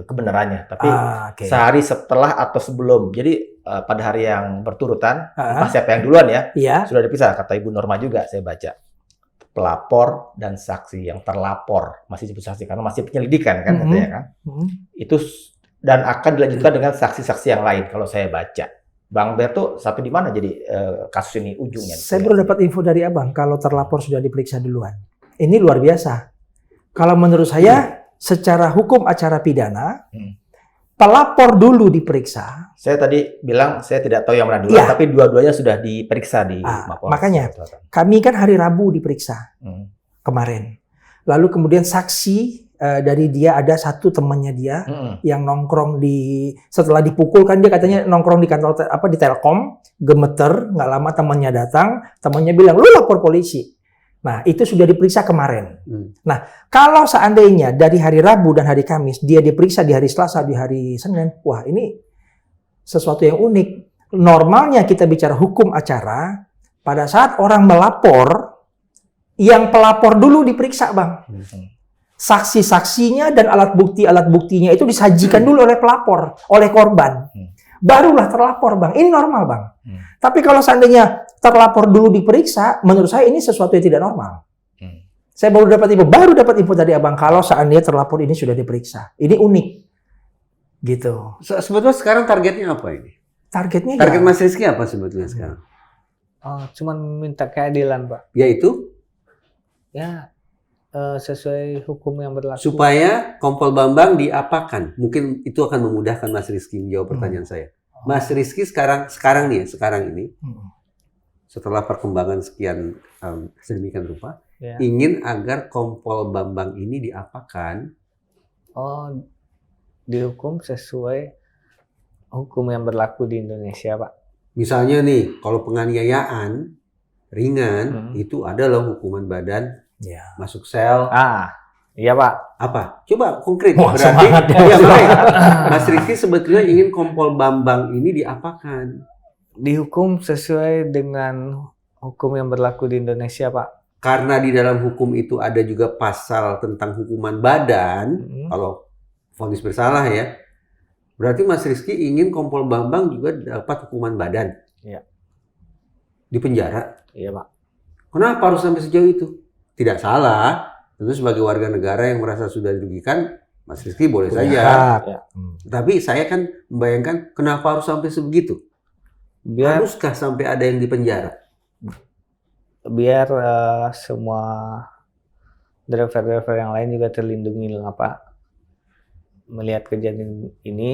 kebenarannya. Tapi sehari setelah atau sebelum, jadi pada hari yang berturutan, entah siapa yang duluan sudah dipisah. Kata Ibu Norma juga, saya baca. Pelapor dan saksi yang terlapor, masih disebut saksi karena masih penyelidikan kan katanya kan. Itu dan akan dilanjutkan dengan saksi-saksi yang lain kalau saya baca. Bang Berto, sampai di mana jadi kasus ini ujungnya? Saya baru dapat info dari Abang, kalau terlapor sudah diperiksa duluan. Ini luar biasa. Kalau menurut saya, secara hukum acara pidana, pelapor dulu diperiksa. Saya tadi bilang, saya tidak tahu yang mana dulu, tapi dua-duanya sudah diperiksa di Mapolres. Makanya, kami kan hari Rabu diperiksa kemarin. Lalu kemudian saksi dari dia ada satu temannya dia yang nongkrong setelah dipukul kan dia katanya nongkrong di kantor di Telkom, gemeter, nggak lama temannya datang, temannya bilang, lu lapor polisi. Nah, itu sudah diperiksa kemarin. Hmm. Kalau seandainya dari hari Rabu dan hari Kamis, dia diperiksa di hari Selasa, di hari Senin, wah ini sesuatu yang unik. Normalnya kita bicara hukum acara, pada saat orang melapor, yang pelapor dulu diperiksa, Bang. Saksi-saksinya dan alat buktinya itu disajikan dulu oleh pelapor, oleh korban. Barulah terlapor, Bang. Ini normal, Bang. Tapi kalau seandainya terlapor dulu diperiksa, menurut saya ini sesuatu yang tidak normal. Saya baru dapat info dari Abang kalau seandainya terlapor ini sudah diperiksa. Ini unik. Gitu. Sebetulnya sekarang targetnya apa ini? Target Mas Rizky apa sebetulnya sekarang? Oh, cuman minta keadilan, Pak. Yaitu Ya, sesuai hukum yang berlaku. supaya Kompol Bambang diapakan? Mungkin itu akan memudahkan Mas Rizky menjawab pertanyaan saya. Mas Rizky sekarang ini setelah perkembangan sekian sedemikian rupa, Ya. ingin agar Kompol Bambang ini diapakan? Oh, dihukum sesuai hukum yang berlaku di Indonesia, Pak. Misalnya nih, kalau penganiayaan ringan itu adalah hukuman badan, Ya. masuk sel. Iya, Pak. Apa? Coba konkret. Wah, Berarti semangat ya. ya, baik. Mas Rizky sebetulnya ingin Kompol Bambang ini diapakan? Dihukum sesuai dengan hukum yang berlaku di Indonesia, Pak. Karena di dalam hukum itu ada juga pasal tentang hukuman badan. Kalau vonis bersalah ya. Berarti Mas Rizky ingin Kompol Bambang juga dapat hukuman badan. Iya. Di penjara. Iya, Pak. Kenapa harus sampai sejauh itu? Tidak salah. Tentu sebagai warga negara yang merasa sudah dirugikan, Mas Rizky boleh saja. Ya. Tapi saya kan membayangkan kenapa harus sampai sebegitu? Biar Haruskah sampai ada yang di penjara? biar semua driver-driver yang lain juga terlindungi lah, Pak. Melihat kejadian ini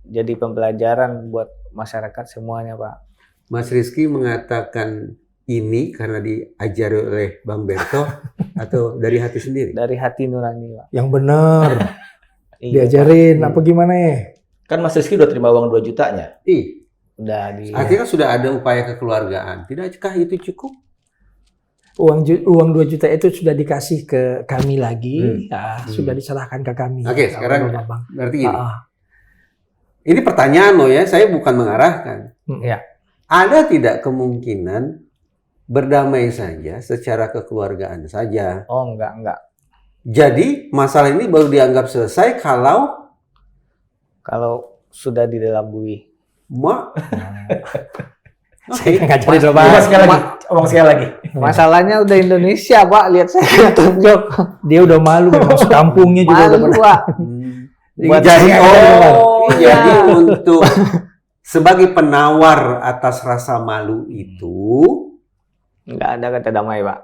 jadi pembelajaran buat masyarakat semuanya, Pak. Mas Rizky mengatakan ini karena diajari oleh Bang Berto atau dari hati sendiri? Dari hati nurani, Pak. Yang benar. Iya, Diajarin apa gimana ya? Kan Mas Rizky udah terima uang 2 jutanya. Udah di Artinya sudah ada upaya kekeluargaan. Tidakkah itu cukup? Uang 2 juta itu sudah dikasih ke kami lagi, sudah diserahkan ke kami. Oke, sekarang Bang. berarti ini. Ini pertanyaan loh ya, saya bukan mengarahkan. Ya. Ada tidak kemungkinan berdamai saja secara kekeluargaan saja? Oh, enggak. Jadi masalah ini baru dianggap selesai kalau sudah didelabui. Saya ngajarin dulu, Omong sekali lagi. Masalahnya udah Indonesia, Pak. Lihat saya tunjuk. Dia udah malu masuk kampungnya juga udah Malu, Pak. Buat jadi saya jadi untuk sebagai penawar atas rasa malu itu, nggak ada kata damai, Pak.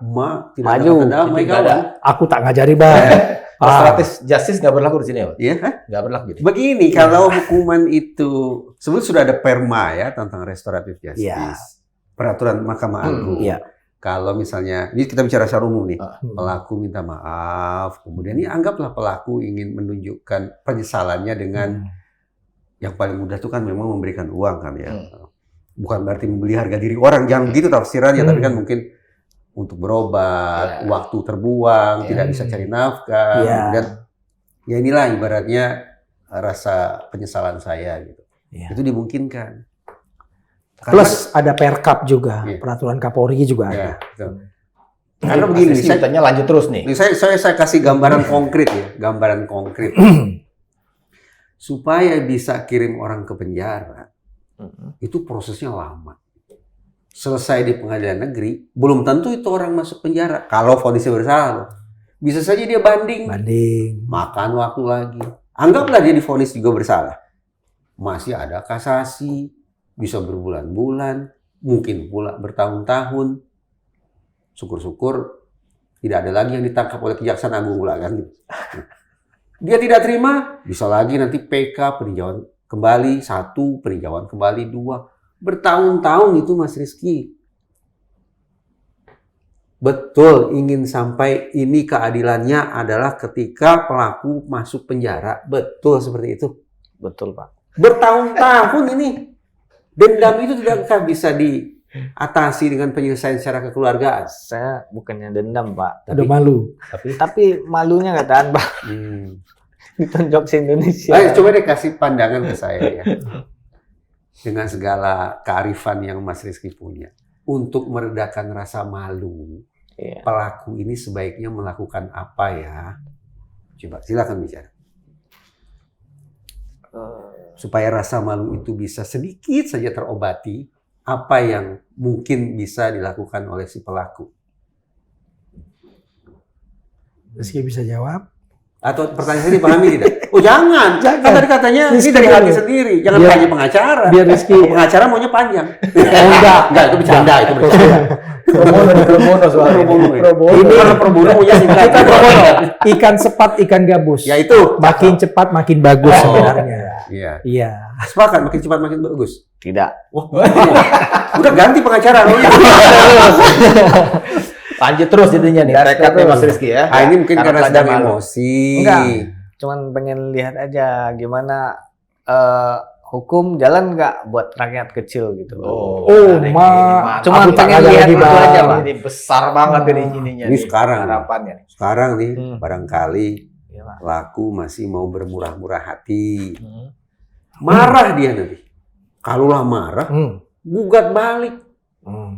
tidak Maju. ada kata damai, Tidak ada. kawan. Aku tak ngajari, Bang. Restoratif justice nggak berlaku di sini ya, Pak? Iya. Nggak berlaku gitu. Begini, kalau hukuman itu sebetulnya sudah ada perma ya tentang restoratif justice, Iya. peraturan Mahkamah Agung. Iya. Kalau misalnya, ini kita bicara secara umum nih, pelaku minta maaf, kemudian ini anggaplah pelaku ingin menunjukkan penyesalannya dengan yang paling mudah itu kan memang memberikan uang kan ya. Bukan berarti membeli harga diri orang, jangan gitu tafsirannya, tapi kan mungkin untuk berobat, waktu terbuang, tidak bisa cari nafkah, kemudian ya inilah ibaratnya rasa penyesalan saya gitu. Itu dimungkinkan. Plus ada Perkap juga, Iya. peraturan Kapolri juga ada. Ya, betul. Karena begini, Mas Rizky tanya lanjut terus nih. saya kasih gambaran konkret ya, gambaran konkret. Supaya bisa kirim orang ke penjara, itu prosesnya lama. Selesai di pengadilan negeri, belum tentu itu orang masuk penjara. Kalau vonisnya bersalah loh. Bisa saja dia banding. Makan waktu lagi. Anggaplah dia divonis juga bersalah. Masih ada kasasi, bisa berbulan-bulan, mungkin pula bertahun-tahun. Syukur-syukur tidak ada lagi yang ditangkap oleh Kejaksaan Agung pula kan gitu. Dia tidak terima, bisa lagi nanti PK, peninjauan kembali 1, peninjauan kembali 2. Bertahun-tahun itu Mas Rizky. Betul, ingin sampai ini keadilannya adalah ketika pelaku masuk penjara. Betul seperti itu. Betul, Pak. Bertahun-tahun ini. Dendam itu tidak bisa atasi dengan penyelesaian secara kekeluargaan. Saya bukannya dendam, Pak. Udah malu. Tapi malunya nggak tahan, Pak. Ditonjok se-Indonesia. Ayo coba deh kasih pandangan ke saya ya. Dengan segala kearifan yang Mas Rizky punya. Untuk meredakan rasa malu, Iya. pelaku ini sebaiknya melakukan apa ya? Coba silakan bicara. Supaya rasa malu itu bisa sedikit saja terobati, apa yang mungkin bisa dilakukan oleh si pelaku? Rizky bisa jawab. Atau pertanyaan saya dipahami tidak? Oh jangan, Jangan. kan tadi katanya ini Rizky dari hati dulu. sendiri, jangan Biar- tanya pengacara. biar Rizky- Kalau pengacara maunya panjang. Enggak. Enggak, itu bercanda, itu bercanda. Pro bono soalnya. Pro bono. Pro bono. Ini kalau pro bono maunya singkat. Kita pro bono. Ikan cepat, ikan gabus. Ya itu. Makin cepat, makin bagus sebenarnya. Iya. Iya. Sepakat, makin cepat makin bagus. Tidak. Wah, udah ganti pengacara. Lanjut terus jadinya nih. Rekapnya Mas Rizky ya. Ah, ini mungkin karena sedang malu. emosi. Enggak. Cuman pengen lihat aja gimana hukum jalan nggak buat rakyat kecil gitu. Oh, menarik ma. nih, mantap. Cuman Aku tak pengen ada lihat lagi, itu Bang. aja, Pak. Ini besar banget ini ininya. Ini nih, sekarang. harapannya. Sekarang nih, Hmm. barangkali Iya, Pak. pelaku masih mau bermurah-murah hati. Hmm. Marah dia nanti. Kalaulah marah, gugat balik.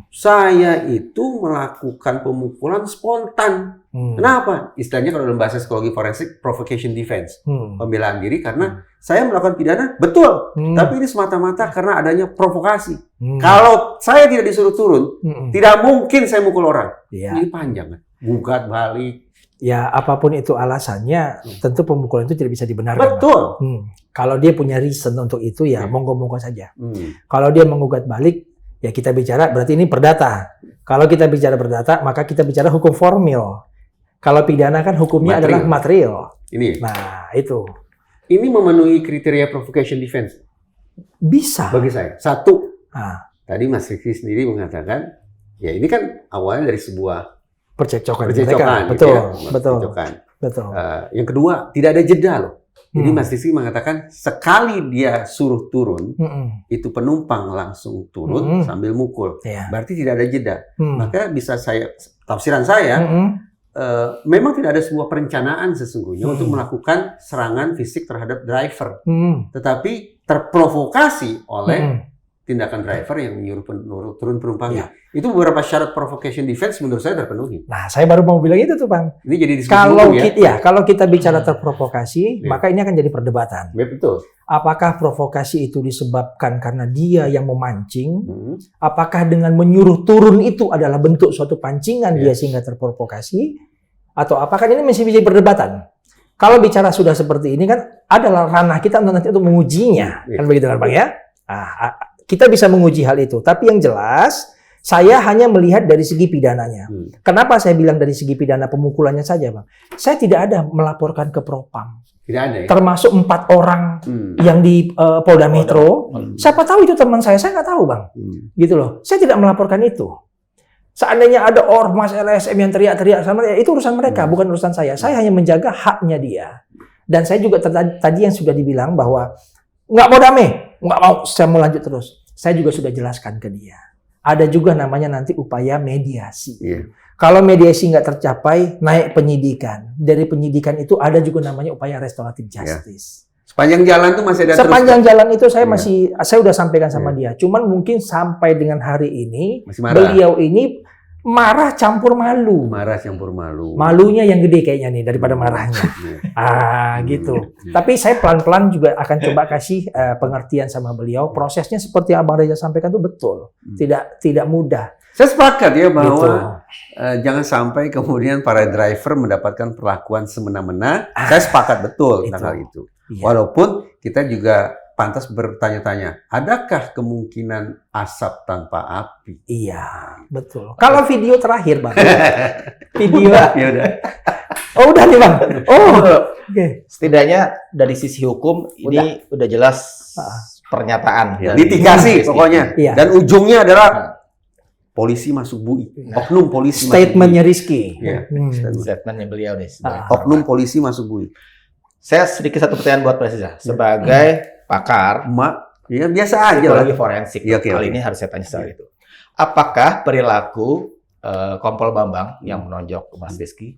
Saya itu melakukan pemukulan spontan. Kenapa? Istilahnya kalau dalam bahasa psikologi forensik, provocation defense. Pembelaan diri karena saya melakukan pidana, betul. Tapi ini semata-mata karena adanya provokasi. Kalau saya tidak disuruh turun, tidak mungkin saya mukul orang. Iya. Ini panjang kan? Gugat balik. Ya, apapun itu alasannya, tentu pemukulan itu tidak bisa dibenarkan. Betul. Kalau dia punya reason untuk itu, ya Hmm. monggo-monggo saja. Kalau dia menggugat balik, ya kita bicara, berarti ini perdata. Kalau kita bicara perdata, maka kita bicara hukum formil. Kalau pidana kan hukumnya Material. adalah material. Ini. Nah, itu. Ini memenuhi kriteria provocation defense Bisa. bagi saya. Satu, Nah, tadi Mas Riki sendiri mengatakan, ya ini kan awalnya dari sebuah percekcokan percekcokan, mereka. gitu Betul, ya, betul, percekcokan. betul. Yang kedua, tidak ada jeda loh. Jadi Hmm. Mas Rizky mengatakan sekali dia suruh turun, itu penumpang langsung turun sambil mukul. Ya. Berarti tidak ada jeda. Hmm. Maka bisa saya, tafsiran saya, memang tidak ada sebuah perencanaan sesungguhnya untuk melakukan serangan fisik terhadap driver. Tetapi terprovokasi oleh tindakan driver yang menyuruh turun penumpangnya. Itu beberapa syarat provocation defense menurut saya terpenuhi. Nah, saya baru mau bilang itu tuh, Bang. Ini jadi diskusi Kalau umum ya. kalau kita bicara terprovokasi, Iya. maka ini akan jadi perdebatan. Ya, betul. Apakah provokasi itu disebabkan karena dia yang memancing? Hmm. Apakah dengan menyuruh turun itu adalah bentuk suatu pancingan Iya. dia sehingga terprovokasi? Atau apakah ini masih bisa perdebatan? Kalau bicara sudah seperti ini kan adalah ranah kita nanti untuk mengujinya. Iya. Kan begitu kan, Bang ya? Nah, kita bisa menguji hal itu. Tapi yang jelas, saya hanya melihat dari segi pidananya. Kenapa saya bilang dari segi pidana pemukulannya saja, Bang? Saya tidak ada melaporkan ke Propam. Tidak ada ya? Termasuk 4 orang yang di Polda Metro. Siapa tahu itu teman saya nggak tahu, Bang. Gitu loh. Saya tidak melaporkan itu. Seandainya ada ormas LSM yang teriak-teriak sama, ya itu urusan mereka, bukan urusan saya. Saya hanya menjaga haknya dia. Dan saya juga tadi yang sudah dibilang bahwa nggak mau damai, nggak mau, saya mau lanjut terus. Saya juga sudah jelaskan ke dia. Ada juga namanya nanti upaya mediasi. Iya. Kalau mediasi nggak tercapai, naik penyidikan. Dari penyidikan itu ada juga namanya upaya restoratif justice. Sepanjang jalan tuh masih ada Sepanjang jalan itu saya Iya. saya udah sampaikan sama dia. Cuman mungkin sampai dengan hari ini, Masih marah. beliau ini marah campur malu. Marah campur malu. Malunya yang gede kayaknya nih daripada marahnya. Iya. Gitu. Iya. Tapi saya pelan-pelan juga akan coba kasih pengertian sama beliau. Prosesnya seperti Abang Reza sampaikan itu betul. Tidak mudah. Saya sepakat ya bahwa Gitu. jangan sampai kemudian para driver mendapatkan perlakuan semena-mena. Saya sepakat betul tentang Itu. hal itu. Iya. Walaupun kita juga pantas bertanya-tanya, adakah kemungkinan asap tanpa api? Iya, betul. Kalau video terakhir, Bang. Video. Ya udah. Oh, udah nih, Bang. Oh, oke. Setidaknya dari sisi hukum ini udah jelas pernyataan. dari Litigasi Rizky. pokoknya. Iya. Dan ujungnya adalah polisi masuk bui. Oknum polisi Statementnya masuk Rizky. Iya. Statementnya beliau deh. bui. Oknum polisi masuk bui. Saya sedikit satu pertanyaan buat Presiden. Sebagai pakar Mak, ya biasa aja lah. psikologi forensik, Iya, oke, kali oke. ini harus saya tanya soal itu. apakah perilaku Kompol Bambang yang menonjok ke Mas Rizky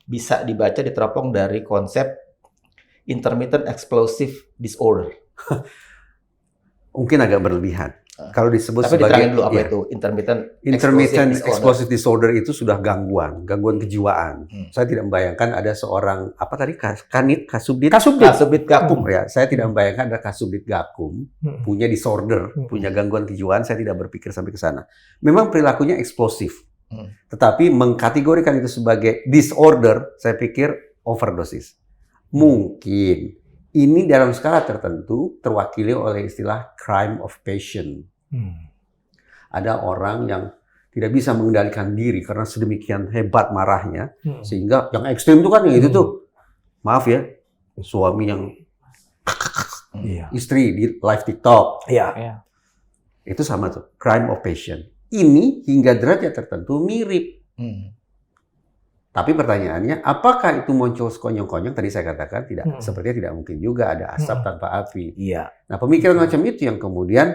bisa dibaca diteropong dari konsep intermittent explosive disorder? Mungkin agak berlebihan. Kalau disebut Tapi sebagai diterangin dulu apa ya, itu intermittent explosive disorder itu sudah gangguan kejiwaan. Saya tidak membayangkan ada seorang apa tadi Kasubdit Gakum. ya, saya tidak membayangkan ada Kasubdit Gakum punya disorder, punya gangguan kejiwaan. Saya tidak berpikir sampai ke sana. Memang perilakunya eksplosif, tetapi mengkategorikan itu sebagai disorder, saya pikir overdosis. Mungkin ini dalam skala tertentu terwakili oleh istilah crime of passion. Ada orang yang tidak bisa mengendalikan diri karena sedemikian hebat marahnya, sehingga yang ekstrim itu kan yang itu tuh, maaf ya, suami yang istri di live TikTok. Iya. Itu sama tuh, crime of passion. Ini hingga derajat tertentu mirip. Tapi pertanyaannya, apakah itu muncul sekonyong-konyong? Tadi saya katakan tidak, sepertinya tidak mungkin juga ada asap tanpa api. Iya. Nah, pemikiran macam itu yang kemudian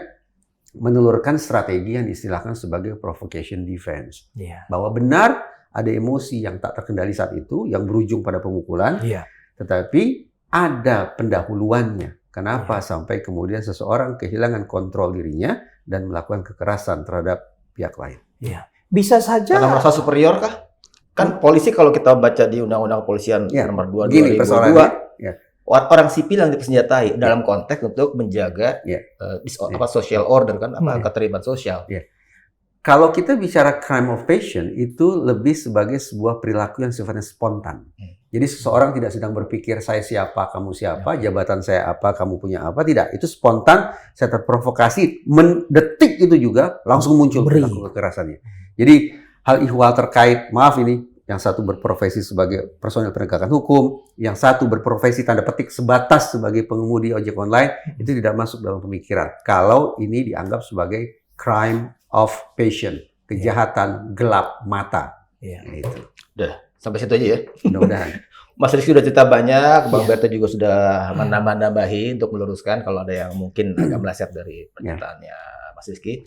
menelurkan strategi yang diistilahkan sebagai provocation defense. Iya. Bahwa benar ada emosi yang tak terkendali saat itu, yang berujung pada pemukulan, Iya. tetapi ada pendahuluannya. Kenapa sampai kemudian seseorang kehilangan kontrol dirinya dan melakukan kekerasan terhadap pihak lain? Iya. Bisa saja. Karena merasa superior kah? Kan polisi kalau kita baca di Undang-Undang Kepolisian Ya, nomor 2 begini 2002, persoalannya. Ya. orang sipil yang dipersenjatai dalam konteks untuk menjaga social order kan, ketertiban sosial. Kalau kita bicara crime of passion, itu lebih sebagai sebuah perilaku yang sifatnya spontan. Jadi seseorang tidak sedang berpikir saya siapa, kamu siapa, jabatan saya apa, kamu punya apa, tidak. Itu spontan, saya terprovokasi, mendetik itu juga langsung muncul perilaku kekerasannya. Jadi hal ihwal terkait, maaf ini, yang satu berprofesi sebagai personel penegakan hukum, yang satu berprofesi tanda petik sebatas sebagai pengemudi ojek online, itu tidak masuk dalam pemikiran. Kalau ini dianggap sebagai crime of passion, kejahatan gelap mata. Iya. Itu. Udah, sampai situ aja ya. Mudah-mudahan. Mas Rizky sudah cerita banyak, Bang Berto juga sudah menambah-nambahi untuk meluruskan kalau ada yang mungkin agak meleset dari pernyataannya Mas Rizky.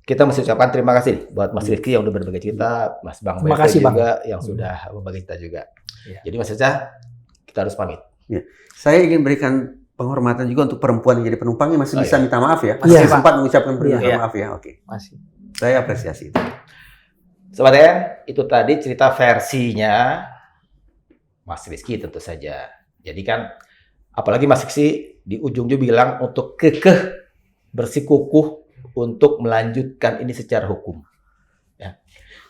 Kita mesti ucapkan terima kasih buat Mas Rizky yang udah berbagi cerita, Mas Bang Berto juga yang sudah berbagi cerita juga. Jadi Mas Rizky, kita harus pamit. Saya ingin berikan penghormatan juga untuk perempuan yang jadi penumpangnya, masih bisa minta maaf ya? Iya. Masih sempat mengucapkan permintaan maaf ya? Oke. Masih. Saya apresiasi itu. Sobat TN, itu tadi cerita versinya Mas Rizky tentu saja. Jadi kan, apalagi Mas Rizky di ujungnya bilang untuk kekeh bersikukuh untuk melanjutkan ini secara hukum. Ya.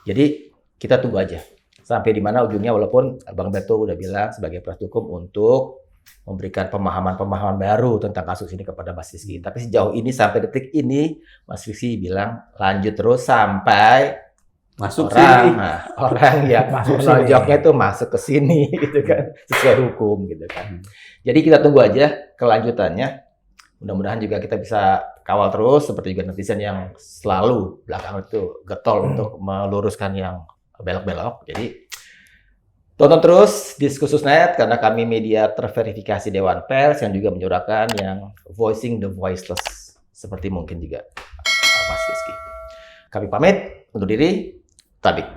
Jadi kita tunggu aja sampai di mana ujungnya, walaupun Bang Berto udah bilang sebagai penasihat hukum untuk memberikan pemahaman-pemahaman baru tentang kasus ini kepada Mas Rizky. Tapi sejauh ini sampai detik ini Mas Rizky bilang lanjut terus sampai masuk orang yang menonjoknya itu masuk ke sini gitu kan, sesuai hukum gitu kan. Jadi kita tunggu aja kelanjutannya. Mudah-mudahan juga kita bisa kawal terus, seperti juga netizen yang selalu belakangan itu getol untuk meluruskan yang belok-belok. Jadi tonton terus Diskursus.net karena kami media terverifikasi Dewan Pers yang juga menyuarakan yang voicing the voiceless seperti mungkin juga Mas Rizky. Kami pamit undur diri. Tabik.